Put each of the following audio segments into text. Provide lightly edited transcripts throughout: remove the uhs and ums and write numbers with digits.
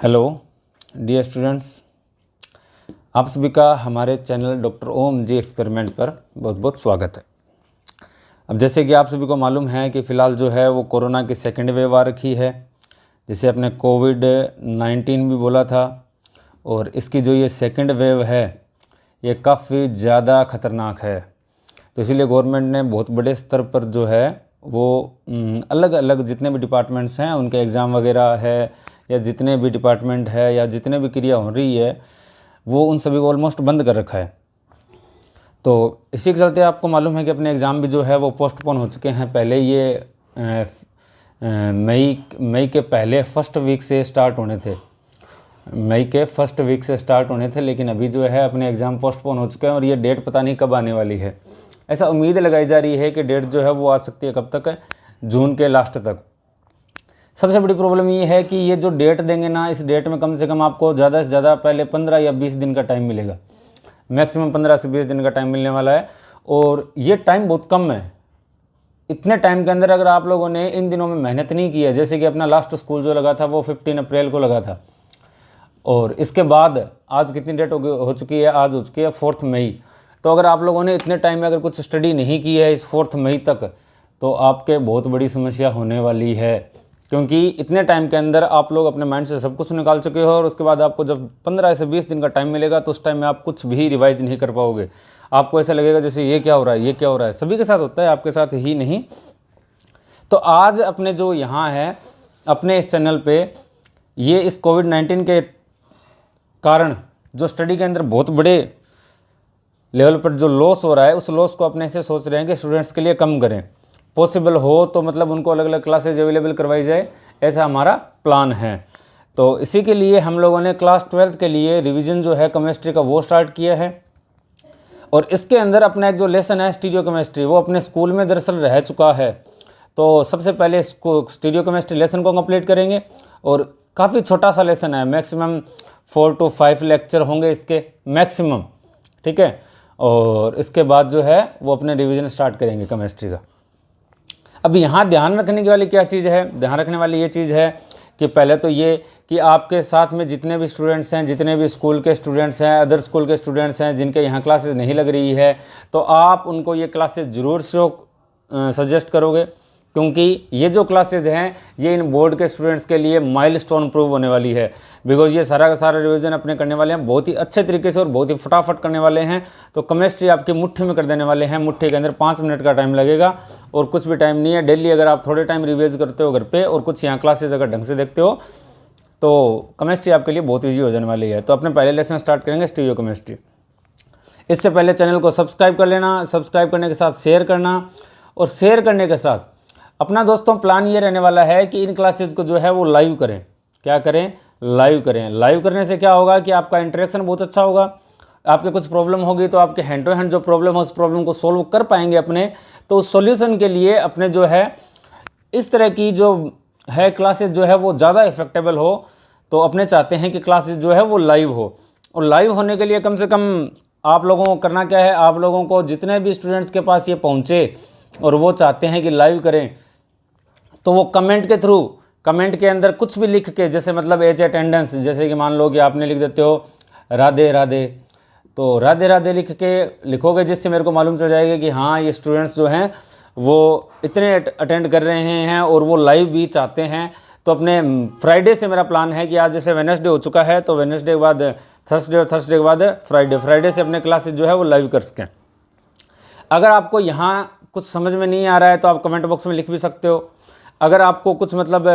Hello dear students, आप सभी का हमारे चैनल डॉक्टर ओम जी एक्सपेरिमेंट पर बहुत बहुत स्वागत है। अब जैसे कि आप सभी को मालूम है कि फ़िलहाल जो है वो कोरोना की सेकेंड वेव आ रखी है, जिसे अपने कोविड-19 भी बोला था। और इसकी जो ये सेकेंड वेव है ये काफ़ी ज़्यादा ख़तरनाक है। तो इसीलिए गवर्नमेंट ने बहुत बड़े स्तर पर जो है वो अलग अलग जितने भी डिपार्टमेंट्स हैं उनके एग्ज़ाम वगैरह है, या जितने भी डिपार्टमेंट है या जितने भी क्रिया हो रही है वो उन सभी को ऑलमोस्ट बंद कर रखा है। तो इसी के चलते आपको मालूम है कि अपने एग्ज़ाम भी जो है वो पोस्टपोन हो चुके हैं। पहले ये मई के पहले फर्स्ट वीक से स्टार्ट होने थे, लेकिन अभी जो है अपने एग्ज़ाम पोस्टपोन हो चुके हैं और ये डेट पता नहीं कब आने वाली है। ऐसा उम्मीद लगाई जा रही है कि डेट जो है वो आ सकती है कब तक, जून के लास्ट तक। सबसे बड़ी प्रॉब्लम ये है कि ये जो डेट देंगे ना, इस डेट में कम से कम आपको ज़्यादा से ज़्यादा पहले 15 या 20 दिन का टाइम मिलेगा। मैक्सिमम 15 से 20 दिन का टाइम मिलने वाला है और ये टाइम बहुत कम है। इतने टाइम के अंदर अगर आप लोगों ने इन दिनों में मेहनत नहीं की है, जैसे कि अपना लास्ट स्कूल जो लगा था वो 15 अप्रैल को लगा था, और इसके बाद आज कितनी डेट हो चुकी है, आज हो चुकी है 4 मई। तो अगर आप लोगों ने इतने टाइम में अगर कुछ स्टडी नहीं की है इस 4 मई तक, तो आपके बहुत बड़ी समस्या होने वाली है, क्योंकि इतने टाइम के अंदर आप लोग अपने माइंड से सब कुछ निकाल चुके हो और उसके बाद आपको जब 15 से 20 दिन का टाइम मिलेगा तो उस टाइम में आप कुछ भी रिवाइज नहीं कर पाओगे। आपको ऐसा लगेगा जैसे ये क्या हो रहा है, ये क्या हो रहा है। सभी के साथ होता है, आपके साथ ही नहीं। तो आज अपने जो यहाँ है अपने इस चैनल पे ये इस कोविड-19 के कारण जो स्टडी के अंदर बहुत बड़े लेवल पर जो लॉस हो रहा है, उस लॉस को अपने से सोच रहे हैं कि स्टूडेंट्स के लिए कम करें। पॉसिबल हो तो मतलब उनको अलग अलग क्लासेज अवेलेबल करवाई जाए, ऐसा हमारा प्लान है। तो इसी के लिए हम लोगों ने क्लास 12th के लिए रिवीजन जो है केमिस्ट्री का वो स्टार्ट किया है। और इसके अंदर अपना एक जो लेसन है स्टीरियो केमिस्ट्री, वो अपने स्कूल में दरअसल रह चुका है। तो सबसे पहले इसको स्टीरियो केमिस्ट्री लेसन को कंप्लीट करेंगे, और काफ़ी छोटा सा लेसन है, मैक्सिमम 4 to 5 लेक्चर होंगे इसके मैक्सिमम, ठीक है। और इसके बाद जो है वो अपने रिवीजन स्टार्ट करेंगे केमिस्ट्री का। अब यहाँ ध्यान रखने की वाली क्या चीज़ है, ध्यान रखने वाली ये चीज़ है कि पहले तो ये कि आपके साथ में जितने भी स्टूडेंट्स हैं, जितने भी स्कूल के स्टूडेंट्स हैं, अदर स्कूल के स्टूडेंट्स हैं जिनके यहाँ क्लासेस नहीं लग रही है, तो आप उनको ये क्लासेस ज़रूर सजेस्ट करोगे, क्योंकि ये जो क्लासेज हैं ये इन बोर्ड के स्टूडेंट्स के लिए माइलस्टोन प्रूव होने वाली है। बिकॉज ये सारा का सारा रिवीजन अपने करने वाले हैं बहुत ही अच्छे तरीके से और बहुत ही फटाफट करने वाले हैं। तो केमिस्ट्री आपकी मुट्ठी में कर देने वाले हैं, मुट्ठी के अंदर 5 मिनट का टाइम लगेगा और कुछ भी टाइम नहीं है। डेली अगर आप थोड़े टाइम रिवाइज करते हो घर पे और कुछ यहाँ क्लासेज अगर ढंग से देखते हो तो केमिस्ट्री आपके लिए बहुत ईजी हो जाने वाली है। तो अपने पहले लेसन स्टार्ट करेंगे स्टीरियो केमिस्ट्री। इससे पहले चैनल को सब्सक्राइब कर लेना, सब्सक्राइब करने के साथ शेयर करना, और शेयर करने के साथ अपना दोस्तों प्लान ये रहने वाला है कि इन क्लासेज को जो है वो लाइव करें। क्या करें? लाइव करें। लाइव करने से क्या होगा कि आपका इंटरेक्शन बहुत अच्छा होगा। आपके कुछ प्रॉब्लम होगी तो आपके हैंड टू हैंड जो प्रॉब्लम है उस प्रॉब्लम को सोल्व कर पाएंगे अपने। तो उस सॉल्यूशन के लिए अपने जो है इस तरह की जो है क्लासेज जो है वो ज़्यादा इफेक्टेबल हो, तो अपने चाहते हैं कि क्लासेज जो है वो लाइव हो। और लाइव होने के लिए कम से कम आप लोगों को करना क्या है, आप लोगों को जितने भी स्टूडेंट्स के पास ये पहुँचे और वो चाहते हैं कि लाइव करें, तो वो कमेंट के थ्रू, कमेंट के अंदर कुछ भी लिख के, जैसे मतलब एज अटेंडेंस, जैसे कि मान लो कि आपने लिख देते हो राधे राधे, तो राधे राधे लिख के लिखोगे, जिससे मेरे को मालूम चल जाएगा कि हाँ ये स्टूडेंट्स जो हैं वो इतने अटेंड कर रहे हैं और वो लाइव भी चाहते हैं। तो अपने फ्राइडे से मेरा प्लान है कि आज जैसे वेडनेसडे हो चुका है तो वेडनेसडे के बाद थर्सडे और थर्सडे के बाद फ्राइडे से अपने क्लासेज जो है वो लाइव कर सकें। अगर आपको यहाँ कुछ समझ में नहीं आ रहा है तो आप कमेंट बॉक्स में लिख भी सकते हो। अगर आपको कुछ मतलब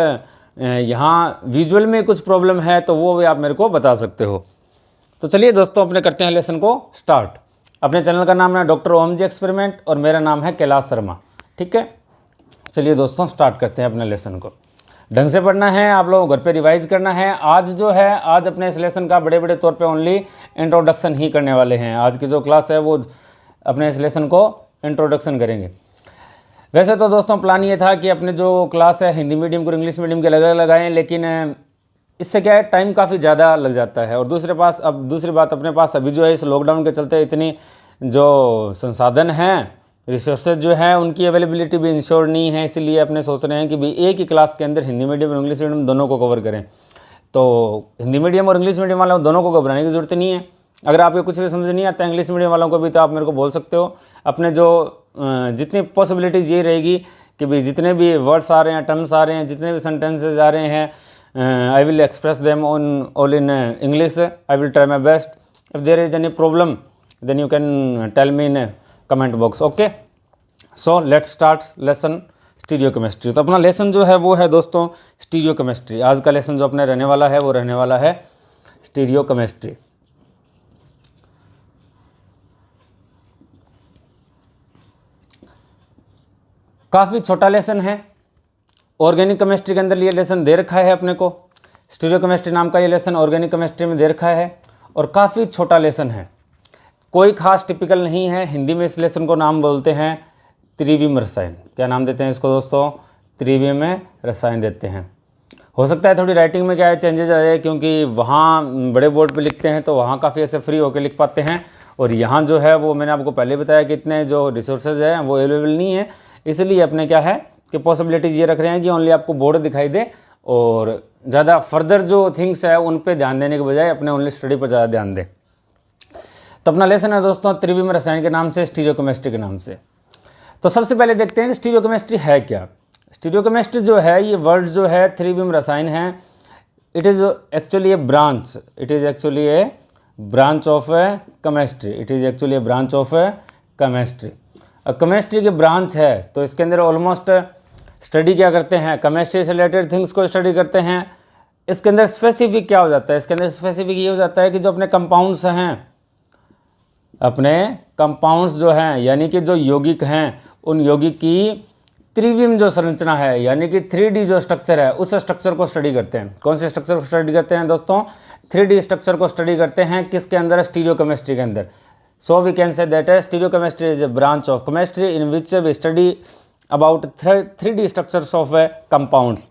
यहाँ विजुअल में कुछ प्रॉब्लम है तो वो भी आप मेरे को बता सकते हो। तो चलिए दोस्तों अपने करते हैं लेसन को स्टार्ट। अपने चैनल का नाम है डॉक्टर ओम जी एक्सपेरिमेंट और मेरा नाम है कैलाश शर्मा, ठीक है। चलिए दोस्तों स्टार्ट करते हैं अपने लेसन को। ढंग से पढ़ना है, आप लोगों को घर पे रिवाइज करना है। आज जो है आज अपने इस लेसन का बड़े बड़े तौर पे ओनली इंट्रोडक्शन ही करने वाले हैं। आज की जो क्लास है वो अपने इस लेसन को इंट्रोडक्शन करेंगे। वैसे तो दोस्तों प्लान ये था कि अपने जो क्लास है हिंदी मीडियम को इंग्लिश मीडियम के अलग अलग लगाएं, लेकिन इससे क्या है टाइम काफ़ी ज़्यादा लग जाता है। और दूसरी बात अपने पास अभी जो है इस लॉकडाउन के चलते इतनी जो संसाधन हैं, रिसोर्सेज जो है उनकी अवेलेबिलिटी भी इंश्योर नहीं है। इसीलिए अपने सोच रहे हैं कि भाई एक ही क्लास के अंदर हिंदी मीडियम और इंग्लिश मीडियम दोनों को कवर करें। तो हिंदी मीडियम और इंग्लिश मीडियम वालों दोनों को घबराने की ज़रूरत नहीं है। अगर आपको कुछ भी समझ नहीं आता इंग्लिश मीडियम वालों को भी, तो आप मेरे को बोल सकते हो। अपने जो जितनी पॉसिबिलिटीज़ ये रहेगी कि भाई जितने भी वर्ड्स आ रहे हैं, टर्म्स आ रहे हैं, जितने भी सेंटेंसेज आ रहे हैं, I will express them all in English. I will try my best. If there is any problem then you can tell me in comment box. Okay, so let's start lesson stereochemistry. तो अपना lesson जो है वो है दोस्तों stereo chemistry. आज का lesson जो अपने रहने वाला है वो रहने वाला है स्टीरियो केमिस्ट्री। काफ़ी छोटा लेसन है। ऑर्गेनिक केमिस्ट्री के अंदर ये लेसन दे रखा है अपने को। स्टीरियो केमिस्ट्री नाम का ये लेसन ऑर्गेनिक केमिस्ट्री में दे रखा है और काफ़ी छोटा लेसन है, कोई खास टिपिकल नहीं है। हिंदी में इस लेसन को नाम बोलते हैं त्रिविम रसायन। क्या नाम देते हैं इसको दोस्तों? त्रिविम रसायन देते हैं। हो सकता है थोड़ी राइटिंग में क्या है चेंजेस आ जाए, क्योंकि वहाँ बड़े बोर्ड पे लिखते हैं तो वहाँ काफ़ी ऐसे फ्री होकर लिख पाते हैं, और यहाँ जो है वो मैंने आपको पहले बताया कि इतने जो रिसोर्सेज हैं वो अवेलेबल नहीं है। इसलिए अपने क्या है कि पॉसिबिलिटीज़ ये रख रहे हैं कि ओनली आपको बोर्ड दिखाई दे, और ज़्यादा फर्दर जो थिंग्स है उन पे ध्यान देने के बजाय अपने ओनली स्टडी पर ज़्यादा ध्यान दें। तो अपना लेसन है दोस्तों त्रिविम रसायन के नाम से, स्टीरियो केमिस्ट्री के नाम से। तो सबसे पहले देखते हैं कि स्टीरियो केमिस्ट्री है क्या। स्टीरियो केमिस्ट्री जो है ये वर्ड जो है त्रिविम रसायन है। It is actually A branch, it is actually A branch of chemistry, it is actually A branch of chemistry. Chemistry की ब्रांच है तो इसके अंदर ऑलमोस्ट स्टडी क्या करते हैं, केमिस्ट्री से रिलेटेड थिंग्स को स्टडी करते हैं। इसके अंदर स्पेसिफिक क्या हो जाता है, इसके अंदर स्पेसिफिक ये हो जाता है कि जो अपने कंपाउंड्स हैं, अपने कंपाउंड्स जो हैं यानी कि जो यौगिक हैं, उन यौगिक की त्रिविम जो संरचना है यानी कि 3D जो स्ट्रक्चर है उस स्ट्रक्चर को स्टडी करते हैं। कौन से स्ट्रक्चर को स्टडी करते हैं दोस्तों? 3D स्ट्रक्चर को स्टडी करते हैं। किसके अंदर? स्टीरियो केमिस्ट्री के अंदर। So we can say that stereochemistry is a branch of chemistry in which we study about 3D structures of compounds.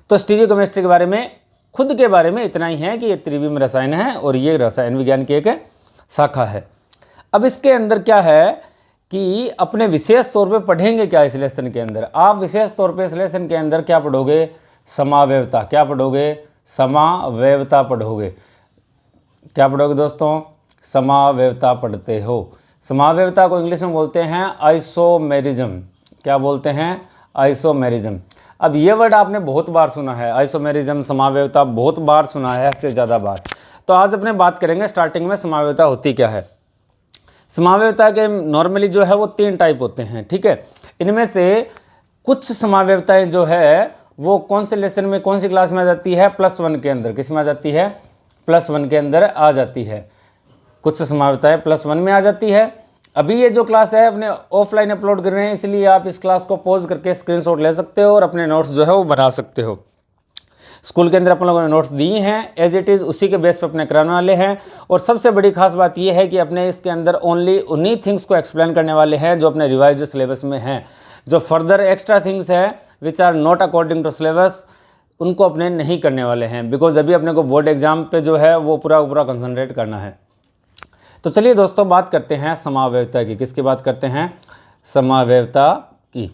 तो स्टीरियो केमिस्ट्री के बारे में, खुद के बारे में इतना ही है कि ये त्रिविम रसायन है और ये रसायन विज्ञान की एक शाखा है। अब इसके अंदर क्या है कि अपने विशेष तौर पे पढ़ेंगे क्या इस लेसन के अंदर? आप विशेष तौर पे इस लेसन के अंदर क्या पढ़ोगे? समावयवता। क्या पढ़ोगे? समावयवता पढ़ोगे। क्या पढ़ोगे दोस्तों? समावयवता पढ़ते हो। समावयवता को इंग्लिश में बोलते हैं आइसोमेरिज्म। क्या बोलते हैं? आइसोमेरिज्म। अब ये वर्ड आपने बहुत बार सुना है, आइसोमेरिज्म, समावयवता बहुत बार सुना है, से ज़्यादा बार। तो आज अपने बात करेंगे स्टार्टिंग में समावयवता होती क्या है। समावयवता के नॉर्मली जो है वो 3 टाइप होते हैं, ठीक है। इनमें से कुछ समावयवताएं जो है वो कौन से लेसन में, कौन सी क्लास में आ जाती है? +1 के अंदर। किस में आ जाती है? +1 के अंदर आ जाती है। कुछ समावयवताएं +1 में आ जाती है। अभी ये जो क्लास है अपने ऑफलाइन अपलोड कर रहे हैं, इसलिए आप इस क्लास को पॉज करके स्क्रीनशॉट ले सकते हो और अपने नोट्स जो है वो बना सकते हो। स्कूल के अंदर अपन लोगों ने नोट्स दिए हैं एज इट इज़, उसी के बेस पे अपने कराने वाले हैं। और सबसे बड़ी खास बात यह है कि अपने इसके अंदर ओनली उन्हीं थिंग्स को एक्सप्लेन करने वाले हैं जो अपने रिवाइज्ड सिलेबस में हैं। जो फर्दर एक्स्ट्रा थिंग्स है which are not according to syllabus, उनको अपने नहीं करने वाले हैं, बिकॉज अभी अपने को बोर्ड एग्जाम पे जो है वो पूरा कंसंट्रेट करना है। तो चलिए दोस्तों बात करते हैं समावयवता की। किसकी बात करते हैं? समावयवता की,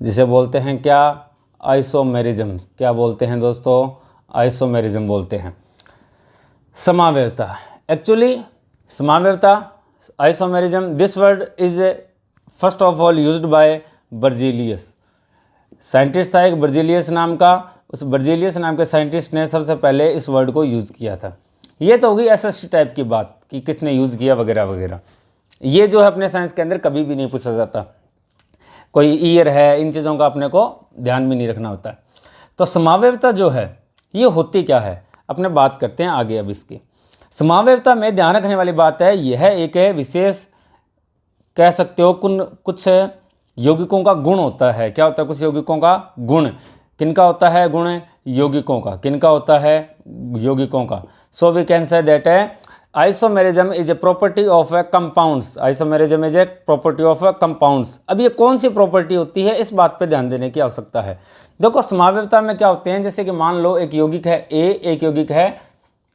जिसे बोलते हैं क्या? आइसोमेरिज्म। क्या बोलते हैं दोस्तों? आइसोमेरिज्म बोलते हैं। समावयवता, एक्चुअली समावयवता, isomerism, this word is first of all used by Berzelius. Scientist था एक बर्जीलियस नाम का, उस बर्जीलियस नाम के साइंटिस्ट ने सबसे पहले इस वर्ड को यूज़ किया था। ये तो होगी एसएसटी टाइप की बात कि किसने यूज़ किया वगैरह वगैरह। ये जो है अपने साइंस के अंदर कभी भी नहीं पूछा जाता, कोई ईयर है, इन चीज़ों का अपने को ध्यान भी नहीं रखना होता है। तो समावयवता जो है ये होती क्या है, अपने बात करते हैं आगे। अब इसकी समावयवता में ध्यान रखने वाली बात है, यह एक विशेष, कह सकते हो कुछ यौगिकों का गुण होता है। क्या होता है? कुछ यौगिकों का गुण। किनका होता है गुण? यौगिकों का। किनका होता है? यौगिकों का। So we can say that isomerism is a property of compounds. Isomerism is a property of compounds. अब ये कौन सी प्रॉपर्टी होती है, इस बात पे ध्यान देने की आवश्यकता है। देखो समावयवता में क्या होते हैं, जैसे कि मान लो एक यौगिक है ए, एक यौगिक है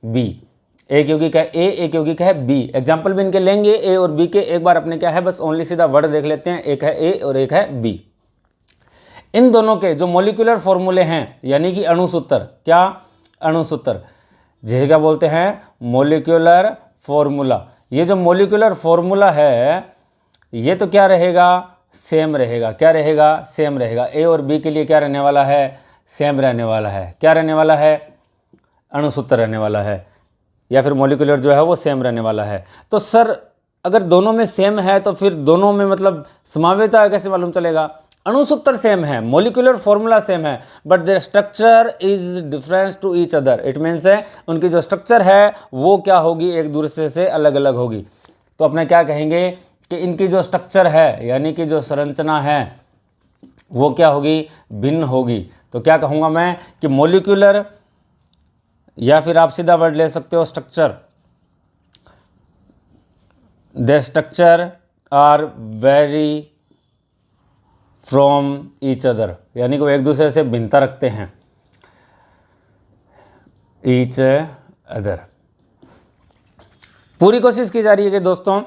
बी, एक यौगिक है ए, एक यौगिक है बी। एग्जाम्पल भी इनके लेंगे ए और बी के। एक बार अपने क्या है बस ओनली सीधा वर्ड देख लेते हैं, एक है ए और एक है बी। इन दोनों के जो मॉलिक्यूलर फॉर्मूले हैं यानी कि अणुसूत्र, क्या अणुसूत्र, जिसे क्या बोलते हैं मॉलिक्यूलर फॉर्मूला। ये जो मॉलिक्यूलर फॉर्मूला है ये तो क्या रहेगा सेम रहेगा, क्या रहेगा सेम रहेगा। ए और बी के लिए क्या रहने वाला है सेम रहने वाला है, क्या रहने वाला है अणुसूत्र रहने वाला है, या फिर मॉलिक्यूलर जो है वो सेम रहने वाला है। तो सर अगर दोनों में सेम है तो फिर दोनों में मतलब समावेता कैसे मालूम चलेगा, अणुसूत्र सेम है, मॉलिक्यूलर फॉर्मूला सेम है, but there structure is difference to each other. It means है उनकी जो स्ट्रक्चर है वो क्या होगी एक दूसरे से अलग अलग होगी। तो अपने क्या कहेंगे कि इनकी जो स्ट्रक्चर है यानी कि जो संरचना है वो क्या होगी भिन्न होगी। तो क्या कहूँगा मैं कि मॉलिक्यूलर, या फिर आप सीधा वर्ड ले सकते हो structure, the structure are vary from each other, यानी कि वो एक दूसरे से भिन्नता रखते हैं, ईच अदर। पूरी कोशिश की जा रही है कि दोस्तों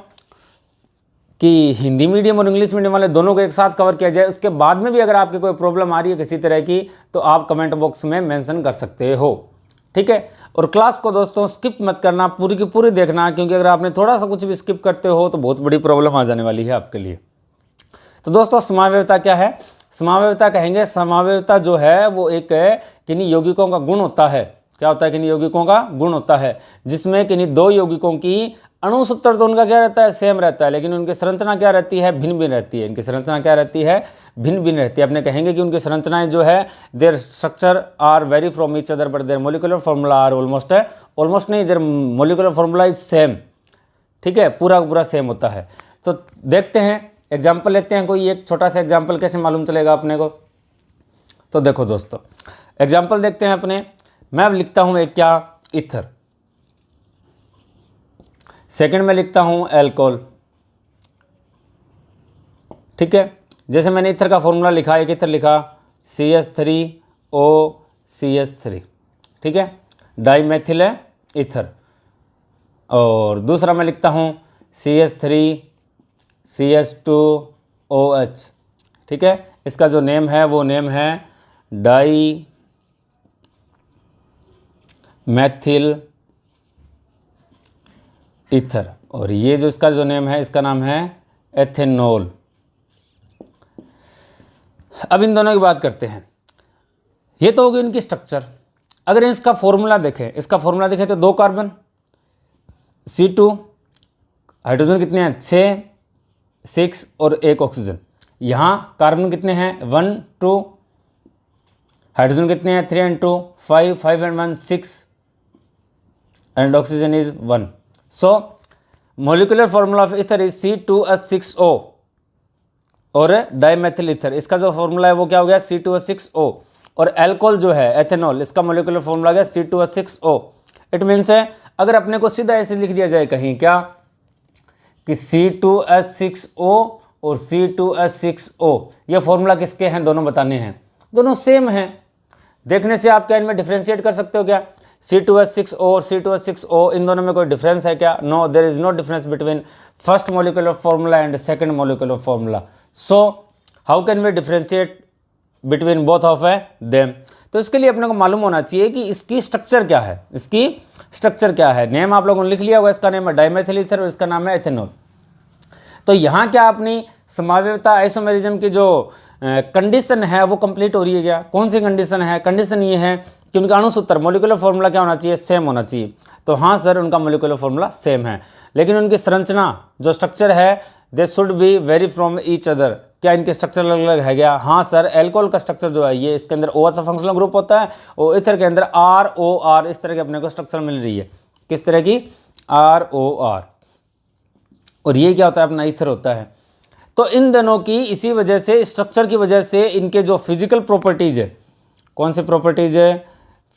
कि हिंदी मीडियम और इंग्लिश मीडियम वाले दोनों को एक साथ कवर किया जाए। उसके बाद में भी अगर आपकी कोई प्रॉब्लम आ रही है किसी तरह की तो आप कमेंट बॉक्स में मेंशन कर सकते हो, ठीक है। और क्लास को दोस्तों स्किप मत करना, पूरी की पूरी देखना, क्योंकि अगर आपने थोड़ा सा कुछ भी स्किप करते हो तो बहुत बड़ी प्रॉब्लम आ जाने वाली है आपके लिए। तो दोस्तों समावयवता क्या है, समावयवता कहेंगे, समावयवता जो है वो एक किन्हीं यौगिकों का गुण होता है। क्या होता है किन्हीं यौगिकों का गुण होता है, जिसमें किन्हीं दो यौगिकों की अणुसूत्र तो उनका क्या रहता है सेम रहता है, लेकिन उनकी संरचना क्या रहती है भिन्न भिन्न रहती है। इनकी संरचना क्या रहती है भिन्न भिन्न रहती है। अपने कहेंगे कि उनकी संरचनाएं जो है their structure are vary from each other but their molecular formula are almost नहीं, their molecular formula is same, ठीक है, पूरा पूरा सेम होता है। तो देखते हैं एग्जाम्पल लेते हैं, कोई एक छोटा सा एग्जाम्पल कैसे मालूम चलेगा अपने को। तो देखो दोस्तों एग्जाम्पल देखते हैं अपने। मैं अब लिखता हूं एक क्या ईथर, सेकंड में लिखता हूं एल्कोहल, ठीक है। जैसे मैंने ईथर का फॉर्मूला लिखा, एक ईथर लिखा CH3OCH3, ठीक है, डाईमेथिल ईथर। और दूसरा मैं लिखता हूं CH3CH2OH, ठीक है। इसका जो नेम है वो नेम है डाई मैथिल ईथर, और ये जो इसका जो नेम है इसका नाम है एथेनॉल। अब इन दोनों की बात करते हैं। ये तो होगी इनकी स्ट्रक्चर। अगर इसका फॉर्मूला देखें, इसका फॉर्मूला देखें तो 2 कार्बन, C2, हाइड्रोजन कितने हैं 6, 6 और 1 ऑक्सीजन। यहाँ कार्बन कितने हैं 1, 2, हाइड्रोजन कितने हैं 3 and 2, 5, 5 and 1, 6 and oxygen is 1. So molecular formula of ether is C2H6O और डाईमेथिल ईथर, इसका जो फॉर्मूला है वो क्या हो गया C2H6O। और एल्कोहल जो है एथेनॉल, इसका मोलिकुलर फॉर्मूला गया C2H6O। इट मीन्स है अगर अपने को सीधा ऐसे लिख दिया जाए कहीं क्या कि C2H6O और C2H6O, ये फॉर्मूला किसके हैं दोनों बताने हैं, दोनों सेम हैं। देखने से आप क्या इनमें डिफ्रेंशिएट कर सकते हो क्या, C2H6O और C2H6O इन दोनों में कोई डिफरेंस है क्या, no, there is no difference between first molecular formula and second molecular formula. So how can we differentiate between both of them. तो इसके लिए अपने को मालूम होना चाहिए कि इसकी स्ट्रक्चर क्या है, इसकी स्ट्रक्चर क्या है। नेम आप लोगों ने लिख लिया होगा, इसका नेम है डाईमेथिल ईथर और इसका नाम है एथेनॉल। तो यहाँ क्या अपनी समावयवता आइसोमेरिज्म की जो कंडीशन है वो कंप्लीट हो रही है क्या, कौन सी कंडीशन है, कंडीशन ये है कि उनका अणुसूत्र मोलिकुलर फॉर्मूला क्या होना चाहिए सेम होना चाहिए। तो हाँ सर उनका मोलिकुलर फॉर्मूला सेम है, लेकिन उनकी संरचना जो स्ट्रक्चर है they should be very from each other. क्या इनके स्ट्रक्चर अलग अलग है क्या, हाँ सर। एल्कोहल का स्ट्रक्चर जो है ये इसके अंदर OH फंक्शनल ग्रुप होता है और ईथर के अंदर ROR, इस तरह की अपने को स्ट्रक्चर मिल रही है। किस तरह की ROR, और ये क्या होता है अपना ईथर होता है। तो इन दोनों की इसी वजह से स्ट्रक्चर की वजह से इनके जो फिजिकल प्रॉपर्टीज है, कौन सी प्रॉपर्टीज है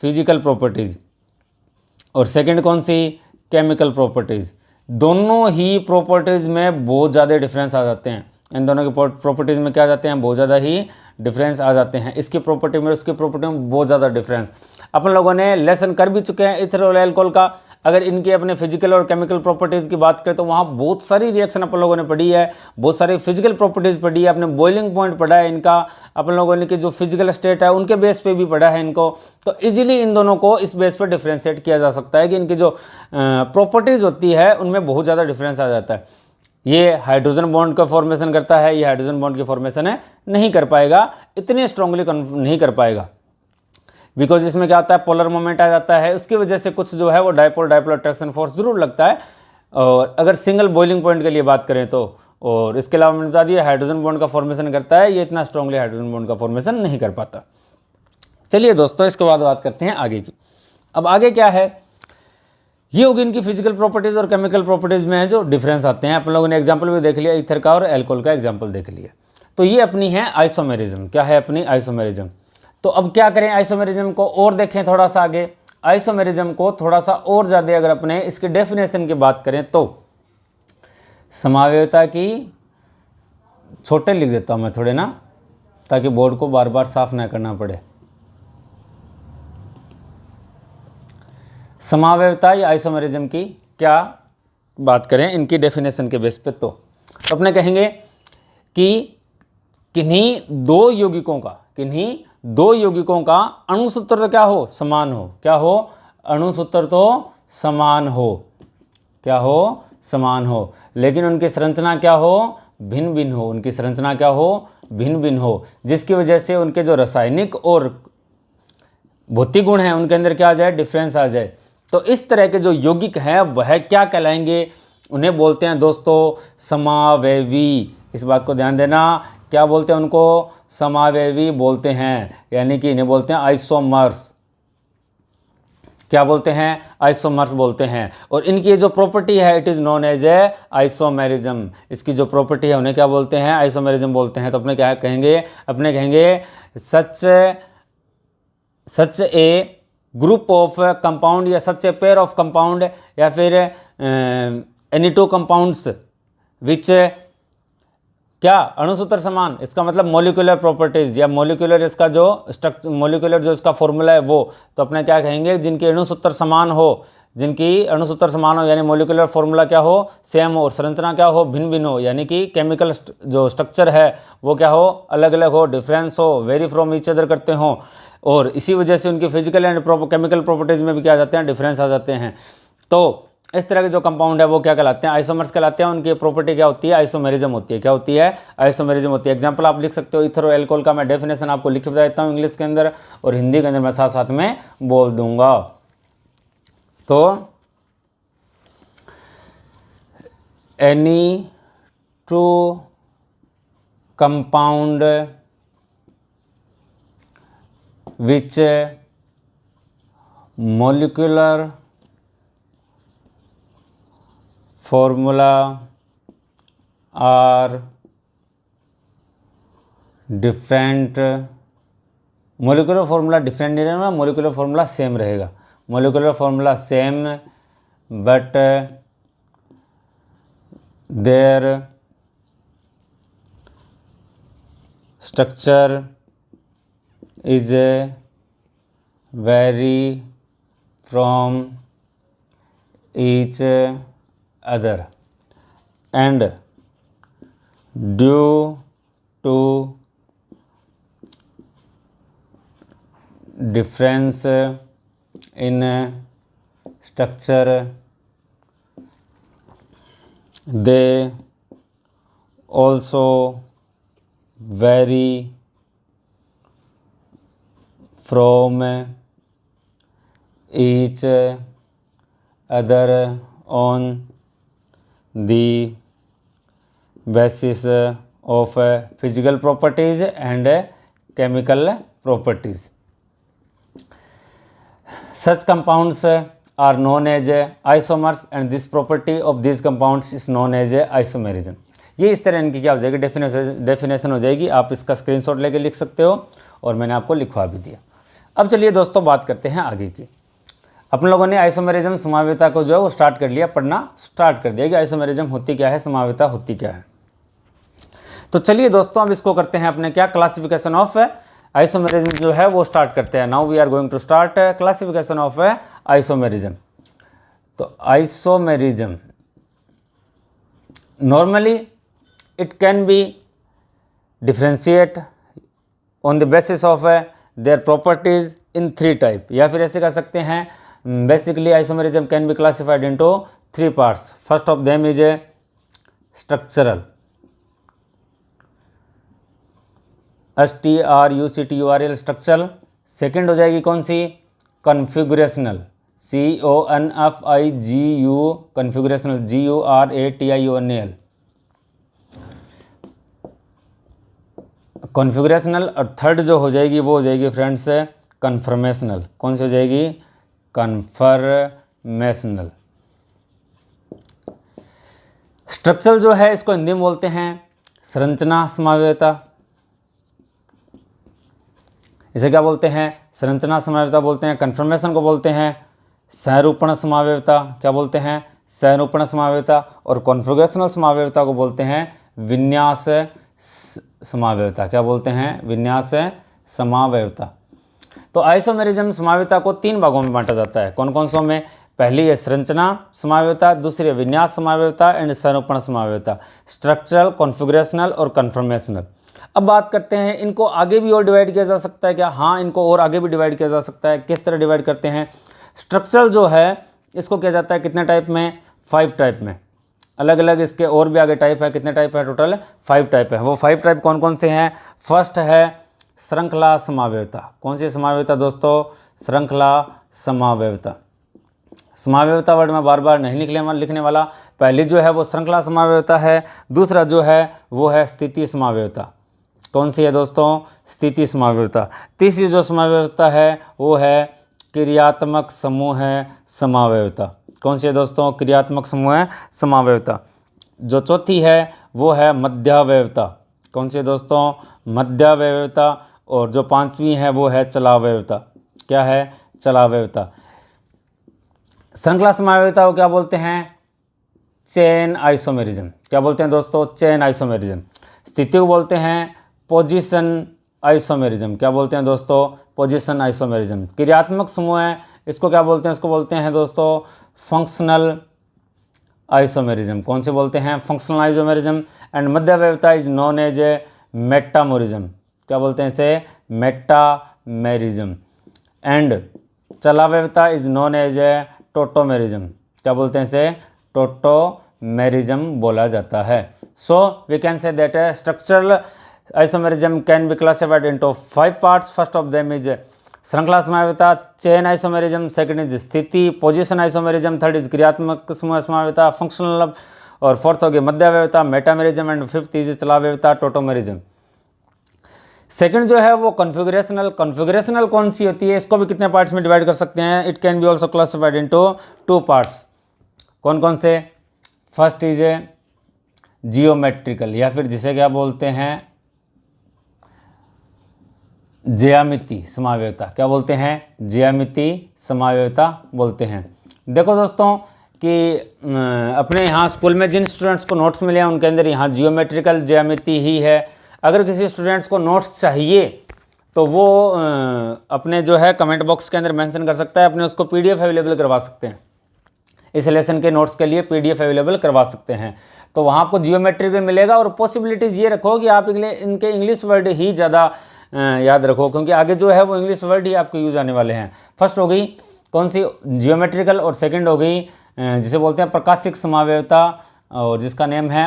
फिजिकल प्रॉपर्टीज, और सेकंड कौन सी केमिकल प्रॉपर्टीज, दोनों ही प्रॉपर्टीज में बहुत ज़्यादा डिफरेंस आ जाते हैं। इन दोनों की प्रॉपर्टीज में क्या आ जाते हैं बहुत ज़्यादा ही डिफरेंस आ जाते हैं। इसकी प्रॉपर्टी में उसकी प्रॉपर्टी में बहुत ज़्यादा डिफरेंस। अपन लोगों ने लेसन कर भी चुके हैं इथेनॉल अल्कोहल का। अगर इनके अपने फिजिकल और केमिकल प्रॉपर्टीज़ की बात करें तो वहाँ बहुत सारी रिएक्शन अपन लोगों ने पढ़ी है, बहुत सारी फिजिकल प्रॉपर्टीज़ पढ़ी है, अपने बॉइलिंग पॉइंट पढ़ा है इनका, अपन लोगों ने कि जो फिजिकल स्टेट है उनके बेस पे भी पढ़ा है इनको। तो इजीली इन दोनों को इस बेस पर डिफ्रेंशिएट किया जा सकता है कि इनकी जो प्रॉपर्टीज़ होती है उनमें बहुत ज़्यादा डिफरेंस आ जाता है। ये हाइड्रोजन बॉन्ड का फॉर्मेशन करता है, ये हाइड्रोजन बॉन्ड की फॉर्मेशन है नहीं कर पाएगा, इतने स्ट्रांगली नहीं कर पाएगा, बिकॉज इसमें क्या आता है, पोलर मोमेंट आ जाता है, उसकी वजह से कुछ जो है वो डायपोल अट्रैक्शन फोर्स जरूर लगता है। और अगर सिंगल बॉइलिंग पॉइंट के लिए बात करें तो, और इसके अलावा मैंने बता दिया हाइड्रोजन बॉन्ड का फॉर्मेशन करता है, ये इतना स्ट्रांगली हाइड्रोजन बॉन्ड का फॉर्मेशन नहीं कर पाता। चलिए दोस्तों, इसके बाद बात करते हैं आगे की। अब आगे क्या है, ये होगी इनकी फिजिकल प्रॉपर्टीज और केमिकल प्रॉपर्टीज में जो डिफरेंस आते हैं। अपन लोगों ने एग्जांपल भी देख लिया, ईथर का और एल्कोहल का एग्जांपल देख लिया। तो ये अपनी है आइसोमेरिज्म। क्या है अपनी आइसोमेरिज्म। तो अब क्या करें, आइसोमेरिज्म को और देखें थोड़ा सा आगे। आइसोमेरिज्म को थोड़ा सा और ज़्यादा अगर अपने इसके डेफिनेशन की बात करें तो समावयवता की, छोटे लिख देता हूँ मैं थोड़े ना, ताकि बोर्ड को बार बार साफ ना करना पड़े। समावयवता या आइसोमेरिज्म की क्या बात करें इनकी डेफिनेशन के बेस पे, तो अपने कहेंगे कि किन्हीं दो यौगिकों का अणुसूत्र तो क्या हो, समान हो। क्या हो, अणुसूत्र तो समान हो, क्या हो, समान हो, लेकिन उनकी संरचना क्या हो, भिन्न भिन्न हो। उनकी संरचना क्या हो, भिन्न भिन्न हो, जिसकी वजह से उनके जो रासायनिक और भौतिक गुण हैं उनके अंदर क्या आ जाए, डिफरेंस आ जाए। तो इस तरह के जो यौगिक हैं वह क्या कहलाएंगे, उन्हें बोलते हैं दोस्तों समावयवी। इस बात को ध्यान देना, क्या बोलते हैं उनको, समावयवी बोलते हैं, यानी कि इन्हें बोलते हैं आइसोमर्स। क्या बोलते हैं, आइसोमर्स बोलते हैं। और इनकी जो प्रॉपर्टी है it is known as a isomerism. इसकी जो प्रॉपर्टी है उन्हें क्या बोलते हैं, आइसोमेरिज्म बोलते हैं। तो अपने क्या कहेंगे, अपने कहेंगे सच ए ग्रुप ऑफ कंपाउंड या सच ए पेयर ऑफ कंपाउंड या फिर एनी टू कंपाउंड्स विच क्या अणुसूत्र समान, इसका मतलब मॉलिक्यूलर प्रॉपर्टीज या मॉलिक्यूलर इसका जो मॉलिक्यूलर जो इसका फॉर्मूला है वो। तो अपने क्या कहेंगे, जिनके अणुसूत्र समान हो, जिनकी अणुसूत्र समान हो यानी मॉलिक्यूलर फॉर्मूला क्या हो, सेम हो, और संरचना क्या हो, भिन्न भिन्न हो, यानी कि केमिकल जो स्ट्रक्चर है वो क्या हो, अलग अलग हो, डिफरेंस हो, वेरी फ्रॉम ईच अदर करते हो। और इसी वजह से उनकी फिजिकल एंड केमिकल प्रॉपर्टीज में भी क्या आ जाते हैं, डिफरेंस आ जाते हैं। तो इस तरह के जो कंपाउंड है वो क्या कहलाते हैं, आइसोमर्स कहलाते हैं। उनकी प्रॉपर्टी क्या होती है, आइसोमेरिज्म होती है। क्या होती है, आइसोमेरिज्म होती है। एग्जांपल आप लिख सकते हो, ईथर और एल्कोहल का मैं डेफिनेशन आपको लिख बता देता हूँ इंग्लिश के अंदर, और हिंदी के अंदर मैं साथ साथ में बोल दूंगा। तो any two compound which molecular formula are different, molecular formula different नहीं रहेगा, molecular formula same रहेगा, molecular formula same but their structure is vary from each other and due to difference in structure they also vary from each other on the basis of physical properties and chemical properties. Such compounds are known as isomers and this property of these compounds is known as isomerism. ये इस तरह इनकी क्या हो जाएगी, definition हो जाएगी। आप इसका स्क्रीनशॉट लेके लिख सकते हो और मैंने आपको लिखवा भी दिया। अब चलिए दोस्तों बात करते हैं आगे की। अपन लोगों ने आइसोमेरिज्म समावयवता को जो है वो स्टार्ट कर लिया, पढ़ना स्टार्ट कर दिया कि आइसोमेरिज्म होती क्या है, समावयवता होती क्या है। तो चलिए दोस्तों अब इसको करते हैं अपने क्या, क्लासिफिकेशन ऑफ आइसोमेरिज्म जो है वो स्टार्ट करते हैं। Now we are going to start classification of isomerism. तो isomerism normally it can be differentiate on the basis of their properties in 3 type, या फिर ऐसे कह सकते हैं basically isomerism can be classified into 3 parts. First of them is a structural, STRUCTURL structural. Second हो जाएगी कौन सी, configurational, CONFIGU configurational, GURATIONAL configurational. और थर्ड जो हो जाएगी वो हो जाएगी फ्रेंड्स कन्फर्मेशनल। कौन सी हो जाएगी, कन्फर्मेशनल। स्ट्रक्चरल जो है इसको हिंदी में बोलते हैं संरचना समावेयता। इसे क्या बोलते हैं, संरचना समावेयता बोलते हैं। कन्फर्मेशन को बोलते हैं संरूपण समावेयता। क्या बोलते हैं, संरूपण समावेयता। और कॉन्फ़िगरेशनल समावेयता को बोलते हैं विन्यास समावेयता। क्या बोलते हैं, विन्यास समावेयता। तो आइसोमेरिज्म समावेयता को 3 भागों में बांटा जाता है। कौन कौन सो में, पहली है संरचना समावेयता, दूसरी है विन्यास समावेयता एंड संरूपण समावेयता। स्ट्रक्चरल, कॉन्फ़िगरेशनल और कन्फर्मेशनल। अब बात करते हैं इनको आगे भी और डिवाइड किया जा सकता है क्या, हाँ इनको और आगे भी डिवाइड किया जा सकता है। किस तरह डिवाइड करते हैं, स्ट्रक्चरल जो है इसको किया जाता है कितने टाइप में, 5 टाइप में। अलग अलग इसके और भी आगे टाइप है, कितने टाइप है टोटल, 5 टाइप है। वो 5 टाइप कौन कौन से हैं, फर्स्ट है श्रृंखला समावेयता। कौन सी समावेयता दोस्तों, श्रृंखला समावेयता। समावेयता वर्ड में बार बार नहीं लिखने वाला। पहली जो है वो श्रृंखला समावेयता है, दूसरा जो है वो है स्थिति समावेयता। कौन सी है दोस्तों, स्थिति समावेयता। तीसरी जो समावेयता है वो है क्रियात्मक समूह समावेयता। कौन सी है दोस्तों, क्रियात्मक समूह समावेयता। जो चौथी है वो है मध्यावयवता। कौन सी है दोस्तों, मध्यावयवता। और जो 5वीं है वो है चलावयवता। क्या है, चलावयवता। श्रृंखला समावेयता को क्या बोलते हैं, चेन आइसोमेरिज्म। क्या बोलते हैं दोस्तों, चेन आइसोमेरिज्म। स्थिति को बोलते हैं पोजीशन आइसोमेरिज्म। क्या बोलते हैं दोस्तों, पोजीशन आइसोमेरिज्म। क्रियात्मक समूह है, इसको क्या बोलते हैं, इसको बोलते हैं दोस्तों फंक्शनल आइसोमेरिज्म। कौन से बोलते हैं, फंक्शनल आइसोमेरिज्म। एंड मध्यावयवता is known as a metamerism. क्या बोलते हैं इसे, मेटामेरिज्म। एंड चलावयवता is known as a tautomerism. क्या बोलते हैं इसे, टोटोमेरिज्म बोला जाता है। So we can say that structural isomerism can be classified into 5 parts. First of them is श्रृंखला समावेयता, चेन आइसोमेरिज्म, सेकंड इज स्थिति पोजीशन आइसोमेरिज्म, थर्ड इज क्रियात्मक समूह समावेयता फंक्शनल, और फोर्थ होगी मध्यावयवता मेटामेरिज्म, एंड फिफ्थ इज चलावयवता टोटोमेरिज्म। सेकंड जो है वो कॉन्फ़िगरेशनल। कॉन्फ़िगरेशनल कौन सी होती है, इसको भी कितने पार्ट्स में डिवाइड कर सकते हैं, it can B also classified into 2 parts. कौन कौन से, फर्स्ट इज ए जियोमेट्रिकल, या फिर जिसे क्या बोलते हैं ज्यामिति समावेयता। क्या बोलते हैं, ज्यामिति समावेयता बोलते हैं। देखो दोस्तों कि अपने यहाँ स्कूल में जिन स्टूडेंट्स को नोट्स मिले हैं उनके अंदर यहाँ जियोमेट्रिकल ज्यामिति ही है। अगर किसी स्टूडेंट्स को नोट्स चाहिए तो वो अपने जो है कमेंट बॉक्स के अंदर मेंशन कर सकता है, अपने उसको PDF अवेलेबल करवा सकते हैं। इस लेसन के नोट्स के लिए PDF अवेलेबल करवा सकते हैं, तो वहाँ आपको जियोमेट्री भी मिलेगा। और पॉसिबिलिटीज़ ये रखो कि आप इनके इंग्लिश वर्ड ही ज़्यादा याद रखो, क्योंकि आगे जो है वो इंग्लिश वर्ड ही आपको यूज़ आने वाले हैं। फर्स्ट हो गई कौन सी, जियोमेट्रिकल, और सेकंड हो गई जिसे बोलते हैं प्रकाशिक समावेयता, और जिसका नेम है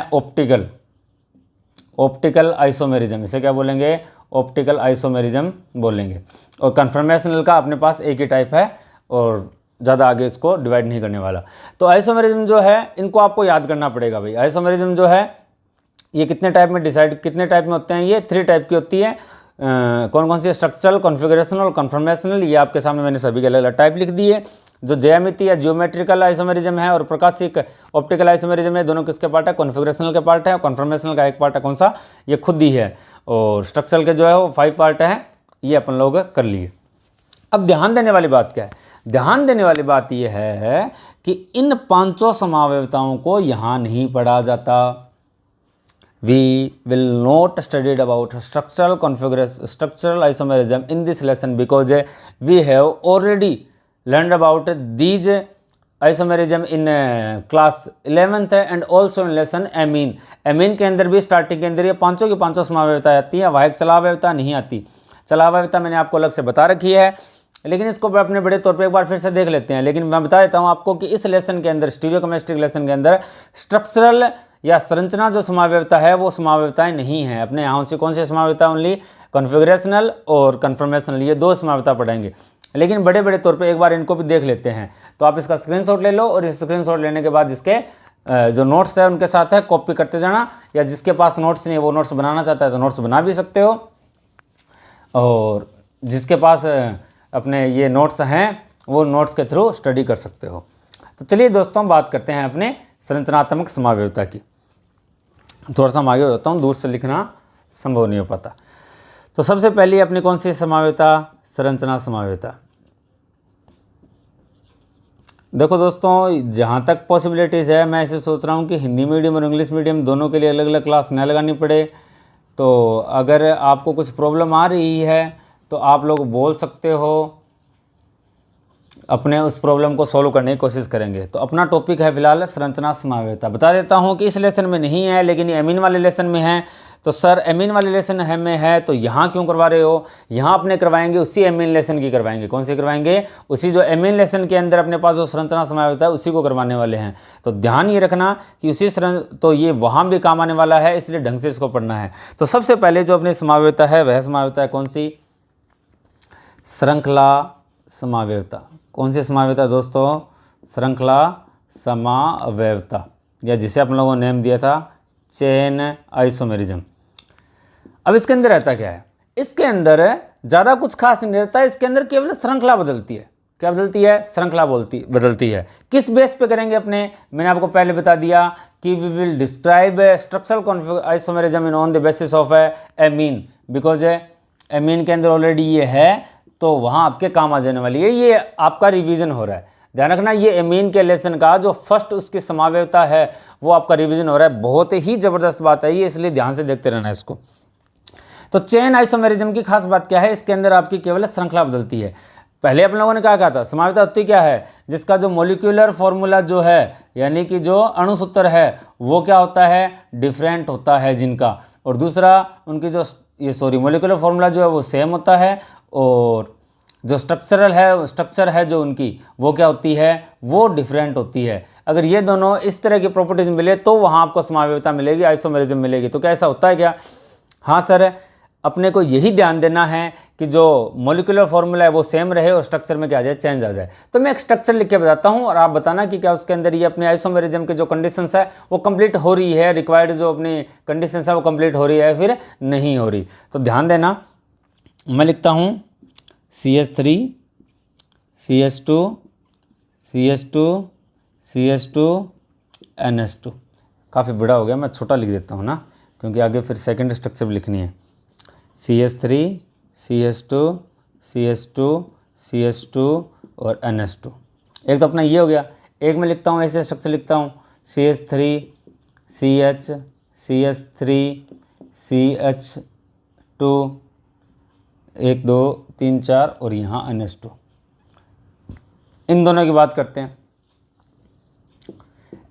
ऑप्टिकल आइसोमेरिज्म। इसे क्या बोलेंगे, ऑप्टिकल आइसोमेरिज्म बोलेंगे। और कन्फर्मेशनल का अपने पास एक ही टाइप है और ज़्यादा आगे इसको डिवाइड नहीं करने वाला। तो आइसोमेरिज्म जो है इनको आपको याद करना पड़ेगा भाई। आइसोमेरिज्म जो है ये कितने टाइप में होते हैं, ये 3 टाइप की होती है। कौन कौन सी, स्ट्रक्चरल, कॉन्फ़िगरेशनल, कन्फर्मेशनल। ये आपके सामने मैंने सभी के अलग अलग टाइप लिख दिए। जो ज्यामिति या जियोमेट्रिकल आइसोमेरिज्म है और प्रकाशिक ऑप्टिकल आइसोमेरिज्म है, दोनों किसके पार्ट है, कॉन्फ़िगरेशनल के पार्ट है। और कन्फर्मेशनल का एक पार्ट है कौन सा, ये खुद ही है। और स्ट्रक्चरल के जो है वो 5 पार्ट हैं, ये अपन लोग कर लिए। अब ध्यान देने वाली बात क्या है, ध्यान देने वाली बात यह है कि इन 500 समावेयताओं को यहाँ नहीं पढ़ा जाता। we will not studied about structural configuration, structural isomerism in this lesson because we have already learned about these isomerism in class 11th and also in lesson amine. amine के अंदर भी स्टार्टिंग के अंदर ये पांचों की पांचों समावयवता आती है, वाहिक चलावयवता नहीं आती। चलावयवता मैंने आपको अलग से बता रखी है, लेकिन इसको अपने बड़े तौर पे एक बार फिर से देख लेते हैं। लेकिन मैं बता देता हूँ आपको कि इस लेसन के अंदर, स्टीरियोकेमिस्ट्री लेसन के अंदर स्ट्रक्चरल या संरचना जो समावयवता है वो समावयवताएं नहीं है। अपने यहाँ से कौन सी समावयवता, ओनली कॉन्फ़िगरेशनल और कन्फर्मेशनल, ये दो समावयवता पढ़ेंगे। लेकिन बड़े बड़े तौर पे एक बार इनको भी देख लेते हैं। तो आप इसका स्क्रीनशॉट ले लो और इस स्क्रीनशॉट लेने के बाद इसके जो नोट्स है उनके साथ है कॉपी करते जाना, या जिसके पास नोट्स नहीं है वो नोट्स बनाना चाहता है तो नोट्स बना भी सकते हो, और जिसके पास अपने ये नोट्स हैं वो नोट्स के थ्रू स्टडी कर सकते हो। तो चलिए दोस्तों बात करते हैं अपने संरचनात्मक समावयवता की। थोड़ा सा हम आगे होता हूँ, दूर से लिखना संभव नहीं हो पाता। तो सबसे पहले अपनी कौन सी समावयवता, संरचना समावयवता। देखो दोस्तों, जहाँ तक पॉसिबिलिटीज़ है मैं ऐसे सोच रहा हूँ कि हिंदी मीडियम और इंग्लिश मीडियम दोनों के लिए अलग अलग क्लास न लगानी पड़े। तो अगर आपको कुछ प्रॉब्लम आ रही है तो आप लोग बोल सकते हो, अपने उस प्रॉब्लम को सॉल्व करने की कोशिश करेंगे। तो अपना टॉपिक है फिलहाल संरचना समावयवता। बता देता हूँ कि इस लेसन में नहीं है, लेकिन ये एमीन वाले लेसन में है। तो सर एमीन वाले लेसन में है तो यहाँ क्यों करवा रहे हो? यहाँ अपने करवाएंगे उसी एमीन लेसन की करवाएंगे। कौन सी करवाएंगे? उसी जो एमीन लेसन के अंदर अपने पास जो संरचना समावयवता है उसी को करवाने वाले हैं। तो ध्यान ये रखना कि उसी तो ये वहाँ भी काम आने वाला है, इसलिए ढंग से इसको पढ़ना है। तो सबसे पहले जो अपनी समावयवता है वह समावयवता है कौन सी? श्रृंखला समावयवता। कौन सी समावयवता दोस्तों? श्रृंखला समावयवता, या जिसे आप लोगों ने नेम दिया था चेन आइसोमेरिज्म। अब इसके अंदर रहता क्या है? इसके अंदर ज़्यादा कुछ खास नहीं रहता है, इसके अंदर केवल श्रृंखला बदलती है। क्या बदलती है? श्रृंखला बदलती है। किस बेस पे करेंगे अपने? मैंने आपको पहले बता दिया कि we will describe structural isomerism in on the basis of amine, because amine के अंदर ऑलरेडी ये है तो वहाँ आपके काम आ जाने वाली है। ये आपका रिवीजन हो रहा है, ध्यान रखना। ये एमीन के लेसन का जो फर्स्ट उसकी समावयवता है वो आपका रिवीजन हो रहा है। बहुत ही ज़बरदस्त बात है ये, इसलिए ध्यान से देखते रहना इसको। तो चेन आइसोमेरिज्म की खास बात क्या है? इसके अंदर आपकी केवल श्रृंखला बदलती है। पहले आप लोगों ने क्या कहा था? समावयवता होती क्या है? जिसका जो मोलिकुलर फॉर्मूला जो है, यानी कि जो अणुसूत्र है वो क्या होता है? डिफरेंट होता है जिनका। और दूसरा उनकी जो मोलिकुलर फॉर्मूला जो है वो सेम होता है, और जो स्ट्रक्चर है जो उनकी वो क्या होती है? वो डिफरेंट होती है। अगर ये दोनों इस तरह की प्रॉपर्टीज मिले तो वहाँ आपको समावयवता मिलेगी, आइसोमेरिज्म मिलेगी। तो क्या ऐसा होता है क्या? हाँ सर, अपने को यही ध्यान देना है कि जो मोलिकुलर फॉर्मूला है वो सेम रहे और स्ट्रक्चर में क्या आ जाए? चेंज आ जाए। तो मैं एक स्ट्रक्चर लिख के बताता हूँ और आप बताना कि क्या उसके अंदर ये अपने आइसोमेरिज्म के जो कंडीशंस है वो कंप्लीट हो रही है, रिक्वायर्ड जो अपनी कंडीशंस है वो कंप्लीट हो रही है फिर नहीं हो रही। तो ध्यान देना, मैं लिखता हूँ CH3 CH2 CH2 CH2 NH2। काफ़ी बड़ा हो गया, मैं छोटा लिख देता हूँ ना, क्योंकि आगे फिर सेकंड स्ट्रक्चर भी लिखनी है। CH3 CH2 CH2 CH2 और NH2। एक तो अपना ये हो गया। एक मैं लिखता हूँ ऐसे स्ट्रक्चर लिखता हूँ CH3 CH CH3 CH2 1 2 3 4 और यहाँ NH2। इन दोनों की बात करते हैं।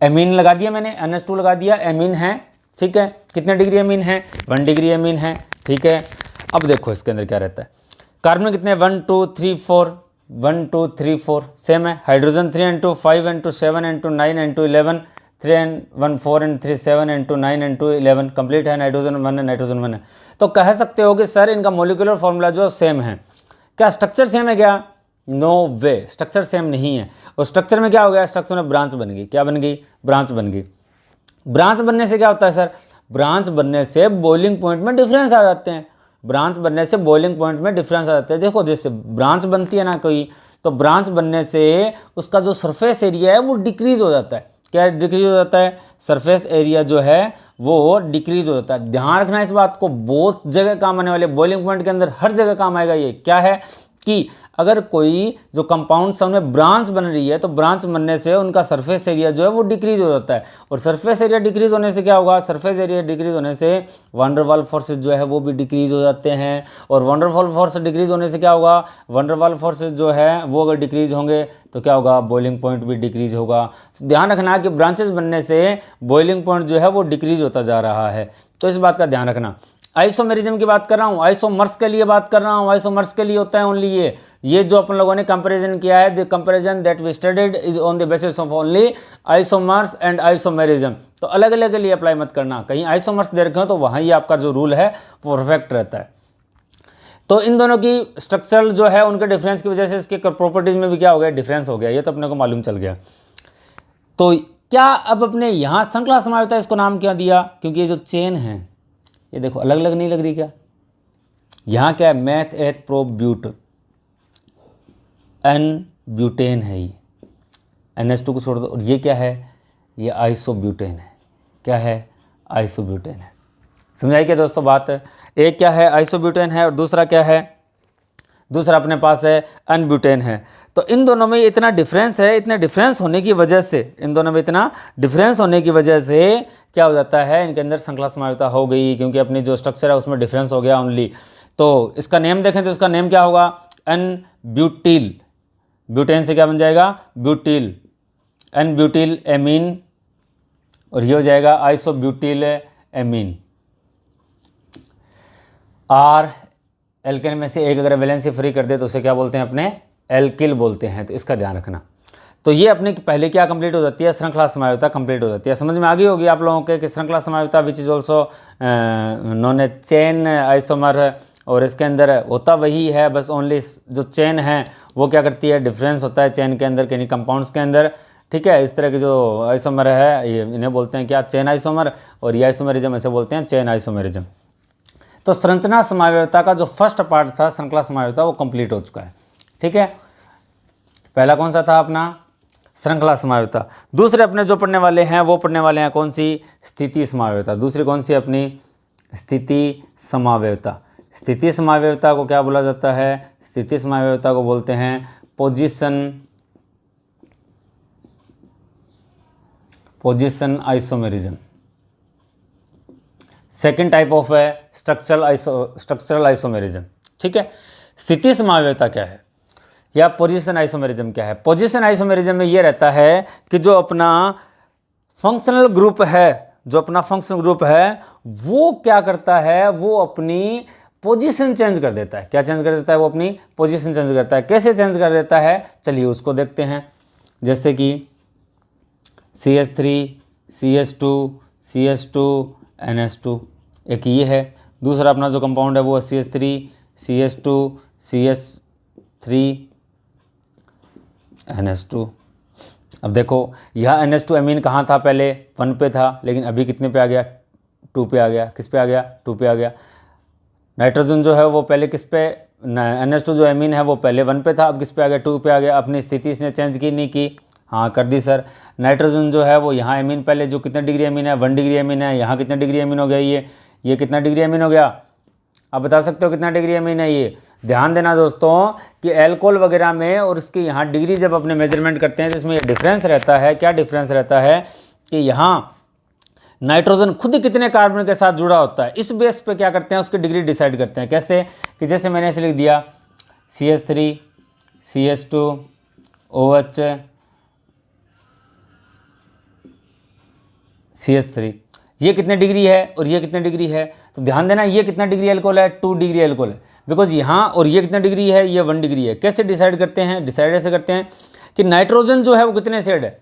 एमीन लगा दिया मैंने, NH2 लगा दिया, एमीन है, ठीक है। कितने डिग्री एमीन है? 1 डिग्री एमीन है, ठीक है। अब देखो इसके अंदर क्या रहता है। कार्बन कितने? 1 2 3 4 1 2 3 4 सेम है। Hydrogen 3 N2 5 N2 7 N2 9 N2 11 3 N1 4 N3 7 N2 9 N2 11 complete है। नाइट्रोजन 1 है, नाइट्रोजन 1 है। तो कह सकते हो कि सर इनका मोलिकुलर फॉर्मूला जो सेम है। क्या स्ट्रक्चर सेम है क्या? नो वे, स्ट्रक्चर सेम नहीं है। और स्ट्रक्चर में क्या हो गया? स्ट्रक्चर में ब्रांच बन गई। क्या बन गई? ब्रांच बन गई। ब्रांच बनने से क्या होता है सर? ब्रांच बनने से बॉइलिंग पॉइंट में डिफरेंस आ जाते हैं। ब्रांच बनने से बॉइलिंग पॉइंट में डिफरेंस आ जाते हैं। देखो जैसे ब्रांच बनती है ना कोई, तो ब्रांच बनने से उसका जो सरफेस एरिया है वो डिक्रीज हो जाता है। क्या डिक्रीज हो जाता है? सरफेस एरिया जो है वो डिक्रीज हो जाता है। ध्यान रखना इस बात को, बहुत जगह काम आने वाले, बॉइलिंग पॉइंट के अंदर हर जगह काम आएगा ये। क्या है? कि अगर कोई जो कंपाउंड्स है उनमें ब्रांच बन रही है तो ब्रांच बनने से उनका सरफेस एरिया जो है वो डिक्रीज हो जाता है, और सरफेस एरिया डिक्रीज होने से क्या होगा, सरफेस एरिया डिक्रीज होने से वैन डर वाल्स फोर्सेज जो है वो भी डिक्रीज हो जाते हैं, और van der Waals force decrease होने से क्या होगा, वैन डर वाल्स फोर्सेज जो है वो अगर डिक्रीज होंगे तो क्या होगा, बॉइलिंग पॉइंट भी डिक्रीज होगा। तो ध्यान रखना कि ब्रांचेस बनने से बॉइलिंग पॉइंट जो है वो डिक्रीज होता जा रहा है, तो इस बात का ध्यान रखना। आइसोमेरिज्म की बात कर रहा हूँ, आइसोमर्स के लिए बात कर रहा हूँ, आइसोमर्स के लिए होता है ओनली ये जो अपन लोगों ने कंपैरिजन किया है, the comparison that we studied is on the basis of only isomers and isomerism. तो अलग अलग के लिए अप्लाई मत करना, कहीं आइसोमर्स दे रखे हो तो वहाँ ही आपका जो रूल है वो परफेक्ट रहता है। तो इन दोनों की स्ट्रक्चरल जो है उनके डिफरेंस की वजह से इसके प्रॉपर्टीज में भी क्या हो गया, डिफरेंस हो गया, ये तो अपने को मालूम चल गया। तो क्या अब अपने यहाँ श्रृंखला समावेशिता इसको नाम क्या दिया, क्योंकि ये जो चेन है ये देखो अलग अलग नहीं लग रही क्या, यहाँ क्या है, मैथ एथ प्रो ब्यूट एन ब्यूटेन है, ये NH2 को छोड़ दो, और ये क्या है, ये आइसोब्यूटेन है, क्या है, आइसोब्यूटेन है। समझाई क्या दोस्तों बात, एक क्या है आइसोब्यूटेन है और दूसरा क्या है, दूसरा अपने पास है अनब्यूटेन है। तो इन दोनों में इतना डिफरेंस है, इतने डिफरेंस होने की वजह से, इन दोनों में इतना डिफरेंस होने की वजह से क्या हो जाता है, इनके अंदर श्रृंखला समावेशिता हो गई, क्योंकि अपनी जो स्ट्रक्चर है उसमें डिफरेंस हो गया ओनली। तो इसका नेम देखें तो इसका नेम क्या होगा, अनब्यूटिल, ब्यूटेन से क्या बन जाएगा, ब्यूटिल, अनब्यूटिल एमीन, और ये हो जाएगा आइसोब्यूटिल एमीन। आर एल्केन में से एक अगर वैलेंसी फ्री कर दे तो उसे क्या बोलते हैं, अपने एल्किल बोलते हैं, तो इसका ध्यान रखना। तो ये अपने पहले क्या कंप्लीट हो जाती है, श्रृंखला समावेशिता कंप्लीट हो जाती है। समझ में आ गई होगी आप लोगों के कि श्रृंखला समावेशिता which is also known a chain isomer है, और इसके अंदर होता वही है, बस ओनली जो चेन है वो क्या करती है, डिफरेंस होता है चेन के अंदर, यानी कंपाउंड्स के अंदर, ठीक है। इस तरह के जो आइसोमर है ये इन्हें बोलते हैं क्या, चेन आइसोमर, और ये आइसोमेरिज्म ऐसे बोलते हैं चेन आइसोमेरिज्म। तो श्रृंखला समावेशिता का जो फर्स्ट पार्ट था श्रृंखला समावेशिता वो कंप्लीट हो चुका है, ठीक है। पहला कौन सा था अपना, श्रृंखला समावेशिता। दूसरे अपने जो पढ़ने वाले हैं वो पढ़ने वाले हैं कौन सी, स्थिति समावेशिता। दूसरी कौन सी अपनी, स्थिति समावेशिता। स्थिति समावेशिता को क्या बोला जाता है, स्थिति समावेशिता को बोलते हैं position isomerism. Second type of है स्ट्रक्चरल आइसोमेरिज्म, ठीक है। स्थिति समावेशिता क्या है या पोजीशन आइसोमेरिज्म क्या है। पोजीशन आइसोमेरिज्म में ये रहता है कि जो अपना फंक्शनल ग्रुप है, जो अपना फंक्शनल ग्रुप है वो क्या करता है, वो अपनी पोजीशन चेंज कर देता है। क्या चेंज कर देता है, वो अपनी पोजीशन चेंज करता है। कैसे चेंज कर देता है, चलिए उसको देखते हैं। जैसे कि CH3 CH2 CH2 NH2 एक ये है। दूसरा अपना जो कंपाउंड है वो CH3 CH2 CH3 NH2। अब देखो यह NH2 एमीन कहाँ था, पहले 1 पे था, लेकिन अभी कितने पे आ गया, 2 पे आ गया। किस पे आ गया, 2 पे आ गया। नाइट्रोजन जो है वो पहले किस पे, NH2 जो एमीन है वो पहले 1 पे था, अब किस पे आ गया, 2 पे आ गया। अपनी स्थिति इसने चेंज की नहीं की, हाँ कर दी सर। नाइट्रोजन जो है वो यहाँ एमीन पहले जो कितने डिग्री एमीन है, 1 डिग्री एमीन है, यहाँ कितने डिग्री एमीन हो गया, ये कितना डिग्री एमीन हो गया, आप बता सकते हो कितना डिग्री एमीन है। ये ध्यान देना दोस्तों कि एल्कोहल वगैरह में और इसकी यहाँ डिग्री जब अपने मेजरमेंट करते हैं तो इसमें डिफरेंस रहता है। क्या डिफरेंस रहता है कि यहाँ नाइट्रोजन खुद कितने कार्बन के साथ जुड़ा होता है, इस बेस पे क्या करते हैं उसकी डिग्री डिसाइड करते हैं। कैसे कि जैसे मैंने इसे लिख दिया CH3 CH2 OH CH3, ये कितने डिग्री है और ये कितने डिग्री है। तो ध्यान देना ये कितना डिग्री एल्कोहल है, 2 डिग्री एल्कोहल है, बिकॉज यहाँ और ये कितना डिग्री है, ये 1 डिग्री है। कैसे डिसाइड करते हैं, डिसाइड ऐसे करते हैं कि नाइट्रोजन जो है वो कितने शेड है।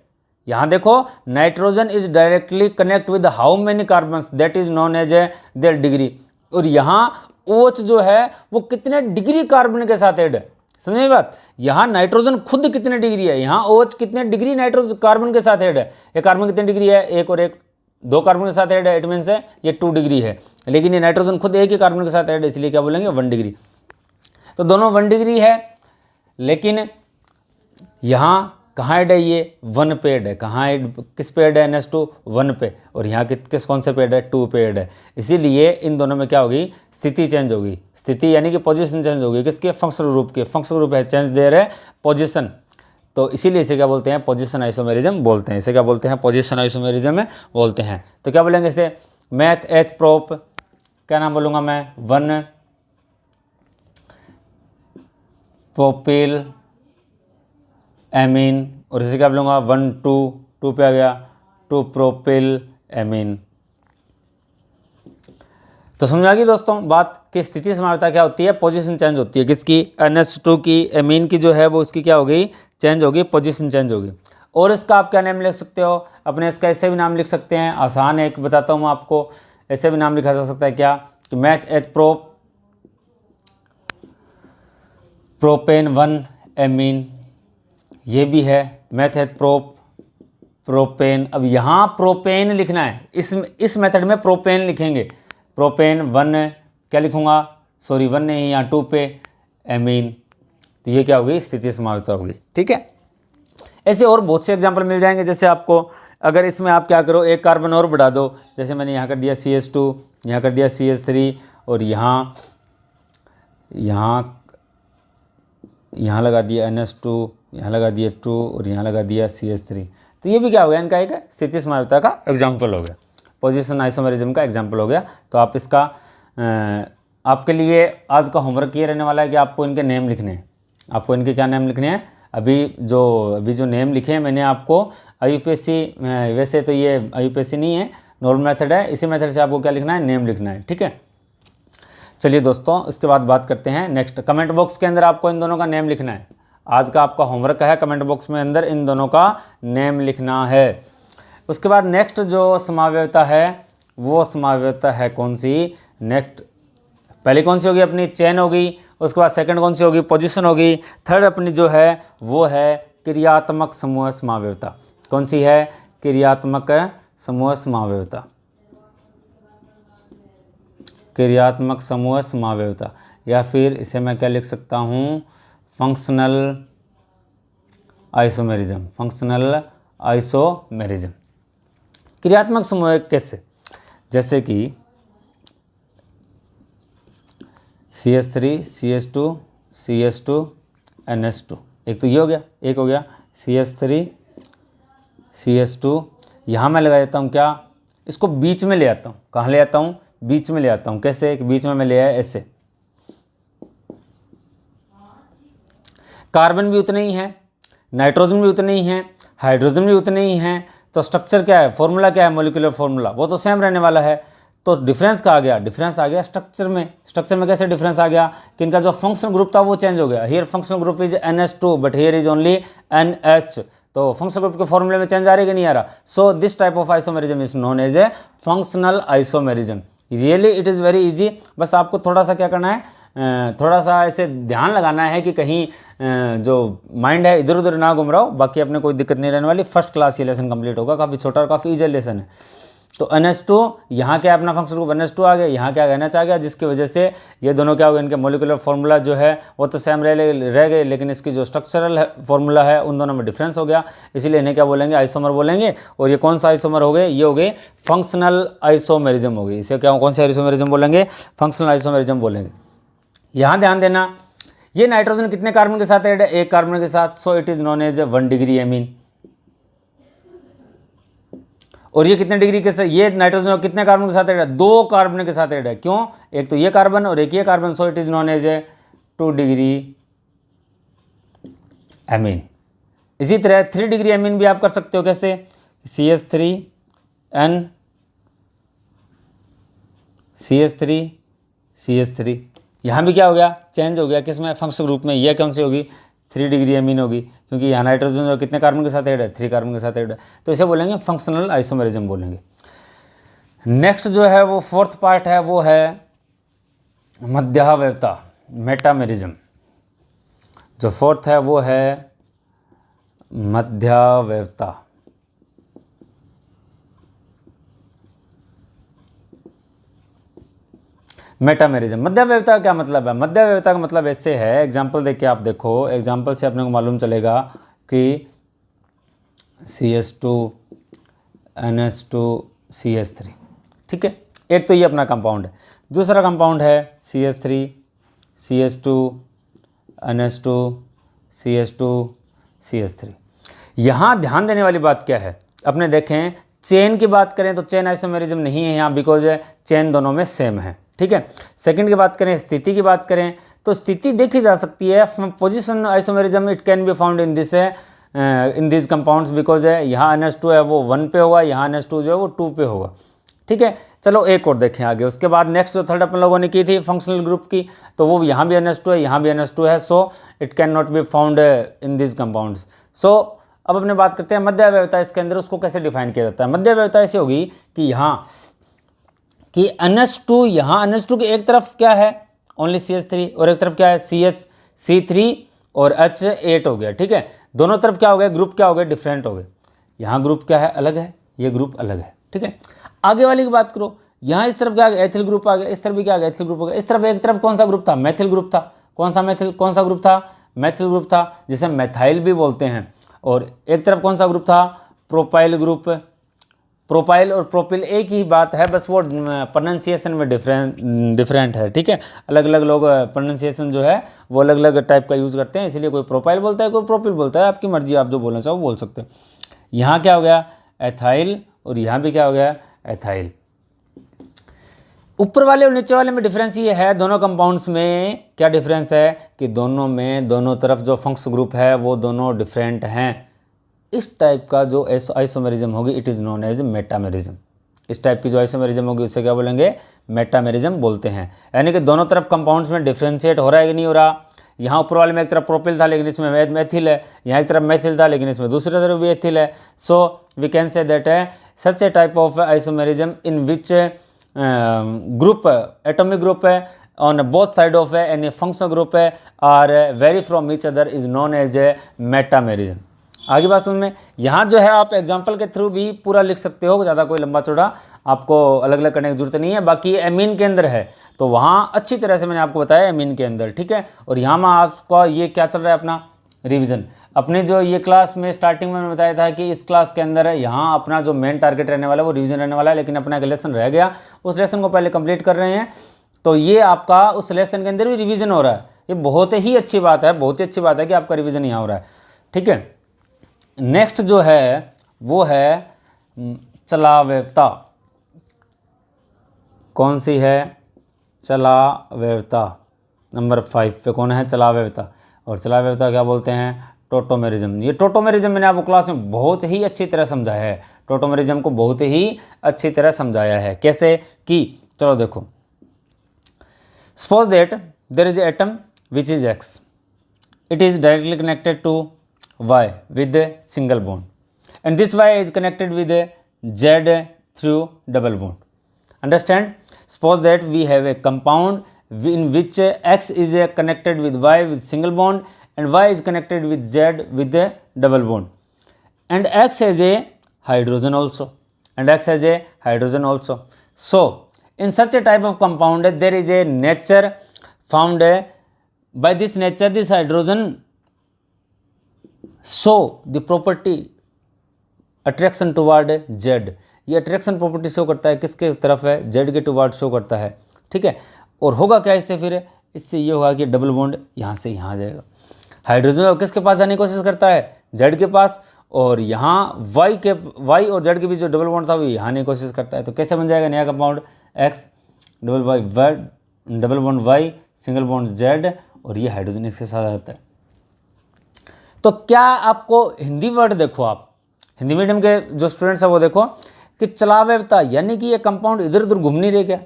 यहाँ देखो nitrogen is directly connect with how many carbons, that is known as a their degree. और यहाँ OH जो है वो कितने डिग्री कार्बन के साथ ऐड है, समझे बात। यहाँ नाइट्रोजन खुद कितने डिग्री है, यहाँ OH कितने डिग्री नाइट्रोजन कार्बन के साथ ऐड है। एक कार्बन कितने डिग्री है, एक और एक 2 कार्बन के साथ ऐड है, इट मीन्स है ये 2 डिग्री है। लेकिन ये नाइट्रोजन खुद एक ही कार्बन के साथ ऐड है, इसलिए क्या बोलेंगे 1 डिग्री। तो दोनों 1 डिग्री है, लेकिन यहाँ कहाँ ऐड है, ये 1 पे ऐड है, कहाँ ऐड, किस पे ऐड है, NH2 1 पे, और यहाँ किस कौन से पे ऐड है, 2 पे ऐड है। इसीलिए इन दोनों में क्या होगी, स्थिति चेंज होगी। स्थिति यानी कि पोजीशन चेंज होगी, किसके, फंक्शनल ग्रुप के। फंक्शनल ग्रुप है, चेंज दे रहे पोजीशन, तो इसीलिए इसे क्या बोलते हैं, पोजीशन आइसोमेरिज्म बोलते हैं। इसे क्या बोलते हैं, पोजीशन आइसोमेरिज्म बोलते हैं। तो क्या बोलेंगे इसे, मैथ एथ प्रोप, क्या नाम बोलूँगा मैं, 1 प्रोपिल एमीन, और इसे क्या बोलूँगा, 1 2 पे आ गया 2 प्रोपिल एमीन। तो समझ आ गई दोस्तों बात कि स्थिति समावता क्या होती है, पोजीशन चेंज होती है, किसकी, NH2 की, एमीन की जो है वो उसकी क्या होगी, चेंज होगी, पोजीशन चेंज होगी। और इसका आप क्या नाम लिख सकते हो अपने, इसका ऐसे भी नाम लिख सकते हैं, आसान है, एक बताता हूँ मैं आपको, ऐसे भी नाम लिखा जा सकता है क्या, कि मैथ एथ प्रोपेन 1 एमीन, ये भी है मैथ एथ प्रोपेन। अब यहाँ प्रोपेन लिखना है, इस मेथड में प्रोपेन लिखेंगे, प्रोपेन 1 क्या लिखूँगा, सॉरी 1 नहीं, यहाँ 2 पे एमीन। तो ये क्या होगी, स्थिति समावता होगी। ठीक है, ऐसे और बहुत से एग्जांपल मिल जाएंगे। जैसे आपको अगर इसमें आप क्या करो, एक कार्बन और बढ़ा दो, जैसे मैंने यहाँ कर दिया CH2, यहाँ कर दिया CH3, और यहाँ लगा दिया NH2, यहाँ लगा दिया 2, और यहाँ लगा दिया CH3। तो ये भी क्या हो गया, इनका एक स्थिति समावता का एग्जाम्पल हो गया, पोजीशन आइसोमेरिज्म का एग्जाम्पल हो गया। तो आप इसका आपके लिए आज का होमवर्क ये रहने वाला है कि आपको इनके नेम लिखने हैं। आपको इनके क्या नेम लिखने हैं, अभी जो नेम लिखे हैं मैंने आपको, IUPAC, वैसे तो ये IUPAC नहीं है, नॉर्मल मेथड है, इसी मेथड से आपको क्या लिखना है, नेम लिखना है। ठीक है, चलिए दोस्तों, इसके बाद बात करते हैं नेक्स्ट। कमेंट बॉक्स के अंदर आपको इन दोनों का नेम लिखना है। आज का आपका होमवर्क है, कमेंट बॉक्स में अंदर इन दोनों का नेम लिखना है। उसके बाद नेक्स्ट जो समावयवता है, वो समावयवता है कौन सी, नेक्स्ट पहली कौन सी होगी अपनी, चेन होगी। उसके बाद सेकंड कौन सी होगी, पोजीशन होगी। थर्ड अपनी जो है वो है क्रियात्मक समूह समावयवता। कौन सी है, क्रियात्मक समूह समावयवता, क्रियात्मक समूह समावयवता, या फिर इसे मैं क्या लिख सकता हूँ, फंक्शनल आइसोमेरिज्म, फंक्शनल आइसोमेरिज्म। क्रियात्मक समूह कैसे, जैसे कि CH3 CH2 CH2 NH2, एक तो ये हो गया, एक हो गया CH3 CH2। यहाँ मैं लगा देता हूँ क्या, इसको बीच में ले आता हूँ, कहाँ ले आता हूँ, बीच में ले आता हूँ। कैसे, बीच में मैं ले आया ऐसे, कार्बन भी उतने ही हैं, नाइट्रोजन भी उतने ही हैं, हाइड्रोजन भी उतने ही हैं। तो स्ट्रक्चर क्या है, फॉर्मूला क्या है, मोलिकुलर फॉर्मूला वो तो सेम रहने वाला है। तो डिफरेंस कहाँ गया, डिफरेंस आ गया स्ट्रक्चर में। स्ट्रक्चर में कैसे डिफरेंस आ गया, कि इनका जो फंक्शनल ग्रुप था वो चेंज हो गया। Here functional group is NH2 but here is only NH। तो फंक्शनल ग्रुप के फॉर्मूले में चेंज आ रही है कि नहीं आ रहा। So this type of isomerism is known as a functional isomerism. Really it is very easy. बस आपको थोड़ा सा क्या करना है, थोड़ा सा ऐसे ध्यान लगाना है कि कहीं जो माइंड है इधर उधर ना घूम रहा हो। बाकी अपने कोई दिक्कत नहीं रहने वाली। फर्स्ट क्लास ये लेसन कंप्लीट होगा, काफ़ी छोटा और काफ़ी इजी लेसन है। तो NH2 यहाँ क्या है, अपना फंक्शन ग्रुप NH2 आ गया, यहाँ क्या NH आ गया, जिसकी वजह से ये दोनों क्या हो गए, इनके मोलिकुलर फार्मूला जो है वो तो सेम रह गए, लेकिन इसकी जो स्ट्रक्चरल फार्मूला है उन दोनों में डिफरेंस हो गया। इसीलिए इन्हें क्या बोलेंगे, आइसोमर बोलेंगे। और ये कौन सा आइसोमर हो गए, ये हो गए फंक्शनल आइसोमेरिज्म हो गई। इसे क्या कौन सा आइसोमेरिज्म बोलेंगे, फंक्शनल आइसोमेरिज्म बोलेंगे। यहाँ ध्यान देना, ये नाइट्रोजन कितने कार्बन के साथ ऐड है, एक कार्बन के साथ। So it is known as 1 degree amine. और ये कितने डिग्री के साथ, ये नाइट्रोजन कितने कार्बन के साथ ऐड है, 2 कार्बन के साथ ऐड है। क्यों, एक तो ये कार्बन और एक ये carbon. So it is known as 2 degree amine. इसी तरह 3 डिग्री एमीन भी आप कर सकते हो। कैसे, CH3N CH3 यहाँ भी क्या हो गया, चेंज हो गया। किसमें, फंक्शनल ग्रुप में। यह कौन सी होगी, 3 डिग्री एमीन होगी, क्योंकि यहाँ नाइट्रोजन जो कितने कार्बन के साथ ऐड है, 3 कार्बन के साथ ऐड है। तो इसे बोलेंगे फंक्शनल आइसोमेरिज्म बोलेंगे। नेक्स्ट जो है वो फोर्थ पार्ट है, वो है मध्यावयवता, मेटामेरिज्म। जो फोर्थ है वो है मध्यावयवता। मेटामेरिज्म। मध्यावयवता का क्या मतलब है, मध्यावयवता का मतलब ऐसे है, एग्जाम्पल देख के आप देखो, एग्जाम्पल से अपने को मालूम चलेगा कि CH2 NH2 CH3, ठीक है। एक तो ये अपना कंपाउंड है। दूसरा कंपाउंड है CH3 CH2 NH2 CH2 CH3। यहाँ ध्यान देने वाली बात क्या है, अपने देखें चेन की बात करें तो चेन आइसोमेरिज्म नहीं है यहाँ, बिकॉज चेन दोनों में सेम है, ठीक है। सेकंड की बात करें, स्थिति की बात करें तो स्थिति देखी जा सकती है। Position isomerism it can B found in this compounds, because यहाँ NH2 है वो 1 पे होगा, यहाँ NH2 जो है वो 2 पे होगा, ठीक है। चलो एक और देखें आगे। उसके बाद नेक्स्ट जो थर्ड अपन लोगों ने की थी फंक्शनल ग्रुप की, तो वो यहाँ भी NH2 है, यहाँ भी NH2 है, so it can not be found in this compounds. So अब अपने बात करते हैं मध्य अवयवता। इसके अंदर उसको कैसे डिफाइन किया जाता है। मध्य अवयवता ऐसी होगी कि यहाँ कि NH2, यहाँ NH2 की एक तरफ क्या है ओनली CH3 और एक तरफ क्या है C3 और H8 हो गया, ठीक है। दोनों तरफ क्या हो गया, ग्रुप क्या हो गए, डिफरेंट हो गए। यहाँ ग्रुप क्या है, अलग है, ये ग्रुप अलग है, ठीक है। आगे वाली की बात करो, यहाँ इस तरफ क्या आ गया, एथिल ग्रुप आ गया, इस तरफ भी क्या आ गया, एथिल ग्रुप आ गया। इस तरफ एक तरफ कौन सा ग्रुप था, मैथिल ग्रुप था। कौन सा ग्रुप था, मैथिल ग्रुप था, जिसे मैथाइल भी बोलते हैं। और एक तरफ कौन सा ग्रुप था, प्रोपाइल ग्रुप। प्रोपाइल और प्रोपिल एक ही बात है, बस वो प्रोनाउंसिएशन में डिफरेंट है, ठीक है। अलग अलग लोग प्रोनाउंसिएशन जो है वो अलग अलग टाइप का यूज़ करते हैं, इसलिए कोई प्रोपाइल बोलता है, कोई प्रोपिल बोलता है, आपकी मर्जी, आप जो बोलना चाहो बोल सकते हो। यहाँ क्या हो गया, एथाइल, और यहाँ भी क्या हो गया, एथाइल। ऊपर वाले और नीचे वाले में डिफरेंस ये है, दोनों कंपाउंड्स में क्या डिफरेंस है कि दोनों में दोनों तरफ जो फंक्स ग्रुप है वो दोनों डिफरेंट हैं। इस टाइप का जो आइसोमेरिज्म होगी it is known as metamerism. इस टाइप की जो आइसोमेरिज्म होगी उसे क्या बोलेंगे, मेटामेरिज्म बोलते हैं। यानी कि दोनों तरफ कंपाउंड्स में डिफ्रेंशिएट हो रहा है कि नहीं हो रहा। यहाँ ऊपर वाले में एक तरफ प्रोपिल था लेकिन इसमें मैथिल है, यहाँ एक तरफ मैथिल था लेकिन इसमें दूसरी तरफ भी एथिल है। So we can say that है such a type of isomerism in which group atomic group on both side of any functional group are vary from each other is known as a metamerism। आगे बात सुन में, यहाँ जो है आप example के through भी पूरा लिख सकते हो, ज़्यादा कोई लंबा चौड़ा आपको अलग अलग करने की जरूरत नहीं है। बाकी एमीन के अंदर है तो वहाँ अच्छी तरह से मैंने आपको बताया एमीन के अंदर, ठीक है। और यहाँ मैं आपको ये क्या चल रहा है अपना रिवीजन। अपने जो ये क्लास में स्टार्टिंग में मैंने बताया था कि इस क्लास के अंदर यहाँ अपना जो मेन टारगेट रहने वाला है वो रिवीजन रहने वाला है, लेकिन अपना एक लेसन रह गया, उस लेसन को पहले कंप्लीट कर रहे हैं। तो ये आपका उस लेसन के अंदर भी रिवीजन हो रहा है। ये बहुत ही अच्छी बात है, बहुत ही अच्छी बात है कि आपका रिवीजन यहाँ हो रहा है, ठीक है। नेक्स्ट जो है वो है चलावयवता। कौन सी है, चलावयवता। नंबर 5 पे कौन है, चलावयवता। और चलावयवता क्या बोलते हैं, टोटोमेरिज्म। ये टोटोमेरिज्म मैंने आपको क्लास में बहुत ही अच्छी तरह समझाया है, टोटोमेरिज्म को बहुत ही अच्छी तरह समझाया है। कैसे कि चलो देखो, suppose that there is atom which is X, it is directly connected to Y with a single bond, and this Y is connected with a Z through double bond. Understand? Suppose that we have a compound in which X is connected with Y with single bond and Y is connected with Z with a double bond, and X has a hydrogen also, and X has a hydrogen also. So in such a type of compound there is a nature found, by this nature this hydrogen show the property attraction toward Z। ये attraction property show करता है किसके तरफ है, Z के toward show करता है, ठीक है। और होगा क्या इससे, फिर इससे ये होगा कि डबल बॉन्ड यहाँ से यहाँ जाएगा। हाइड्रोजन किसके पास जाने की कोशिश करता है, Z के पास, और यहाँ Y और Z के बीच जो डबल बॉन्ड था वो यहाँ आने की कोशिश करता है। तो कैसे बन जाएगा नया compound, X double bond Y single bond Z, और ये हाइड्रोजन इसके साथ आता है। तो क्या आपको हिंदी वर्ड देखो, आप हिंदी मीडियम के जो स्टूडेंट्स हैं वो देखो कि चलावयवता यानी कि ये कंपाउंड इधर उधर घूम नहीं रहेगा,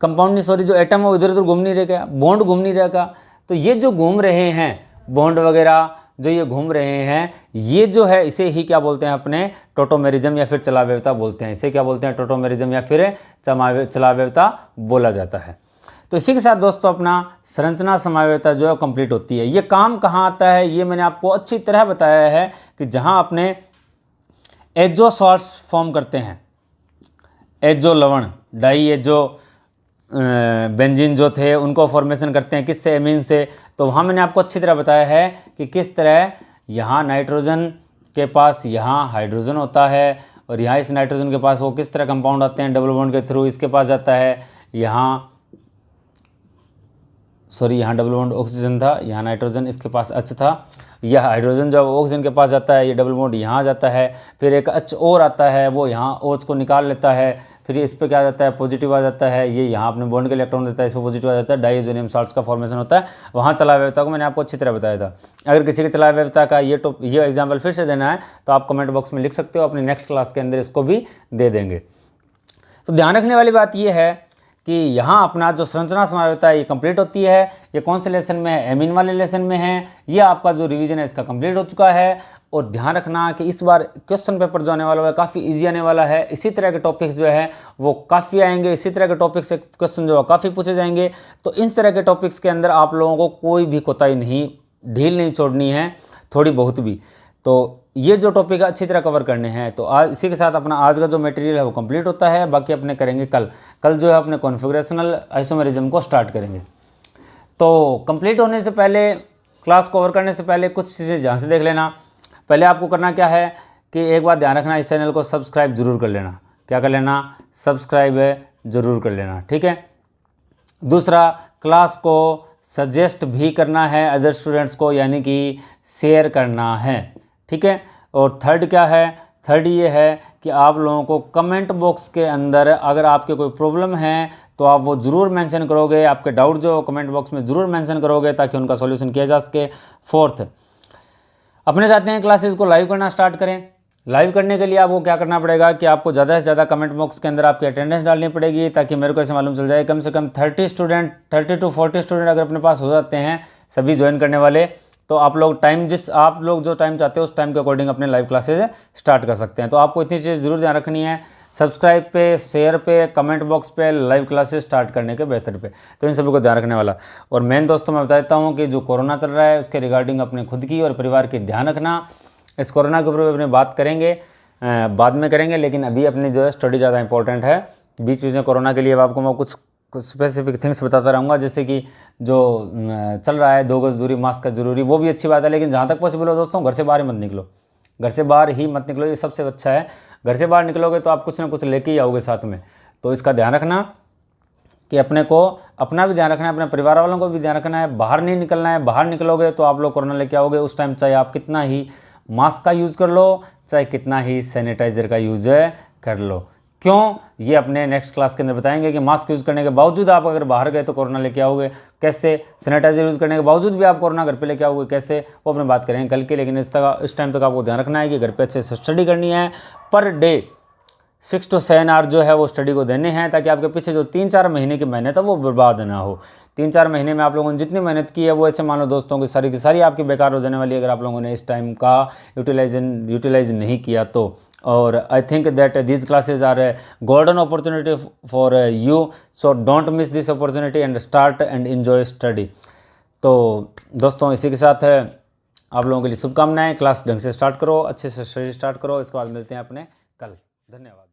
कंपाउंड नहीं सॉरी जो एटम है वो इधर उधर घूम नहीं रहेगा, बॉन्ड घूम नहीं रहेगा। तो ये जो घूम रहे हैं बॉन्ड वगैरह जो ये घूम रहे हैं, ये जो है इसे ही क्या बोलते हैं अपने टोटोमेरिज्म या फिर चलावयवता बोलते हैं। इसे क्या बोलते हैं, टोटोमेरिज्म या फिर चलावयवता बोला जाता है। तो इसी के साथ दोस्तों अपना संरचना समावयवता जो है कंप्लीट होती है। ये काम कहाँ आता है ये मैंने आपको अच्छी तरह बताया है कि जहाँ अपने एजो सॉल्ट्स फॉर्म करते हैं, एजो लवण डाई एजो बेंजीन जो थे उनको फॉर्मेशन करते हैं किससे, एमीन से। तो वहाँ मैंने आपको अच्छी तरह बताया है कि किस तरह यहाँ नाइट्रोजन के पास यहाँ हाइड्रोजन होता है और यहाँ इस नाइट्रोजन के पास वो किस तरह कंपाउंड आते हैं, डबल बॉन्ड के थ्रू इसके पास जाता है, यहाँ यहाँ डबल बॉन्ड ऑक्सीजन था, यहाँ नाइट्रोजन इसके पास H था, यह हाइड्रोजन जब ऑक्सीजन के पास जाता है ये डबल बॉन्ड यहाँ जाता है, फिर एक H और आता है वो यहाँ OH को निकाल लेता है, फिर इस पर क्या जाता है पॉजिटिव आ जाता है, ये यहाँ अपने बॉन्ड के इलेक्ट्रॉन देता है, इस पर पॉजिटिव आ जाता है, डाइओनियम साल्ट्स का फॉर्मेशन होता है। वहाँ चला व्यवस्था को मैंने आपको अच्छी तरह बताया था। अगर किसी के चला व्यवस्था का ये एग्जाम्पल फिर से देना है तो आप कमेंट बॉक्स में लिख सकते हो, अपनी नेक्स्ट क्लास के अंदर इसको भी दे देंगे। तो ध्यान रखने वाली बात यह है कि यहाँ अपना जो संरचना समावेश है ये कंप्लीट होती है। ये कौन से लेसन में है, एमीन वाले लेसन में है। ये आपका जो रिवीजन है इसका कंप्लीट हो चुका है। और ध्यान रखना कि इस बार क्वेश्चन पेपर जो आने वाला है काफ़ी इजी आने वाला है। इसी तरह के टॉपिक्स जो है वो काफ़ी आएंगे, इसी तरह के टॉपिक से क्वेश्चन जो है काफ़ी पूछे जाएंगे। तो इस तरह के टॉपिक्स के अंदर आप लोगों को कोई भी कोताही नहीं, ढील नहीं छोड़नी है, थोड़ी बहुत भी। तो ये जो टॉपिक अच्छी तरह कवर करने हैं। तो आज इसी के साथ अपना आज का जो मटेरियल है वो कंप्लीट होता है। बाकी अपने करेंगे कल जो है अपने कॉन्फ़िगरेशनल आइसोमेरिज्म को स्टार्ट करेंगे। तो कंप्लीट होने से पहले, क्लास कवर करने से पहले कुछ चीज़ें ध्यान से देख लेना। पहले आपको करना क्या है कि एक बात ध्यान रखना, इस चैनल को सब्सक्राइब जरूर कर लेना। क्या कर लेना? सब्सक्राइब जरूर कर लेना, ठीक है। दूसरा, क्लास को सजेस्ट भी करना है अदर स्टूडेंट्स को, यानी कि शेयर करना है, ठीक है। और थर्ड क्या है? थर्ड ये है कि आप लोगों को कमेंट बॉक्स के अंदर अगर आपके कोई प्रॉब्लम है तो आप वो ज़रूर मेंशन करोगे। आपके डाउट जो कमेंट बॉक्स में ज़रूर मेंशन करोगे ताकि उनका सॉल्यूशन किया जा सके। फोर्थ, अपने चाहते हैं क्लासेस को लाइव करना स्टार्ट करें। लाइव करने के लिए आपको क्या करना पड़ेगा कि आपको ज़्यादा से ज़्यादा कमेंट बॉक्स के अंदर आपकी अटेंडेंस डालनी पड़ेगी ताकि मेरे को ऐसे मालूम चल जाए कम से कम 30 to 40 स्टूडेंट अगर अपने पास हो जाते हैं सभी ज्वाइन करने वाले, तो आप लोग आप लोग जो टाइम चाहते हो उस टाइम के अकॉर्डिंग अपने लाइव क्लासेज स्टार्ट कर सकते हैं। तो आपको इतनी चीज़ ज़रूर ध्यान रखनी है, सब्सक्राइब पे, शेयर पे, कमेंट बॉक्स पे, लाइव क्लासेस स्टार्ट करने के बेहतर पे। तो इन सभी को ध्यान रखने वाला। और मेन दोस्तों मैं बता देता हूँ कि जो कोरोना चल रहा है उसके रिगार्डिंग अपने खुद की और परिवार की ध्यान रखना। इस कोरोना के ऊपर अपनी बात करेंगे, बाद में करेंगे, लेकिन अभी अपनी जो है स्टडी ज़्यादा इंपॉर्टेंट है। बीच में कोरोना के लिए आपको मैं कुछ स्पेसिफिक थिंग्स बताता रहूँगा, जैसे कि जो चल रहा है 2 गज दूरी, मास्क का जरूरी, वो भी अच्छी बात है। लेकिन जहाँ तक पॉसिबल हो दोस्तों घर से बाहर मत निकलो, घर से बाहर ही मत निकलो, ये सबसे अच्छा है। घर से बाहर निकलोगे तो आप कुछ ना कुछ लेके ही आओगे साथ में। तो इसका ध्यान रखना कि अपने को अपना भी ध्यान रखना है, अपने परिवार वालों को भी ध्यान रखना है। बाहर नहीं निकलना है, बाहर निकलोगे तो आप लोग कोरोना लेके आओगे। उस टाइम चाहे आप कितना ही मास्क का यूज़ कर लो, चाहे कितना ही सैनिटाइज़र का यूज़ कर लो। क्यों? ये अपने नेक्स्ट क्लास के अंदर बताएंगे कि मास्क यूज़ करने के बावजूद आप अगर बाहर गए तो कोरोना लेके आओगे कैसे, सैनिटाइजर यूज़ करने के बावजूद भी आप कोरोना घर पे लेके आओगे कैसे, वो अपने बात करेंगे कल के। लेकिन इस टाइम तक आपको ध्यान रखना है कि घर पे अच्छे से स्टडी करनी है। पर डे 6 to 7 आवर जो है वो स्टडी को देने हैं, ताकि आपके पीछे जो 3-4 महीने की मेहनत है वो बर्बाद ना हो। 3-4 महीने में आप लोगों ने जितनी मेहनत की है वो ऐसे मान लो दोस्तों की सारी आपकी बेकार हो जाने वाली है अगर आप लोगों ने इस टाइम का यूटिलाइज नहीं किया तो। और I think that these classes are golden opportunity for you, so don't miss this opportunity and start and enjoy study. तो दोस्तों इसी के साथ आप लोगों के लिए शुभकामनाएं। क्लास ढंग से स्टार्ट करो, अच्छे से स्टडी स्टार्ट करो। इसके बाद मिलते हैं अपने कल। धन्यवाद।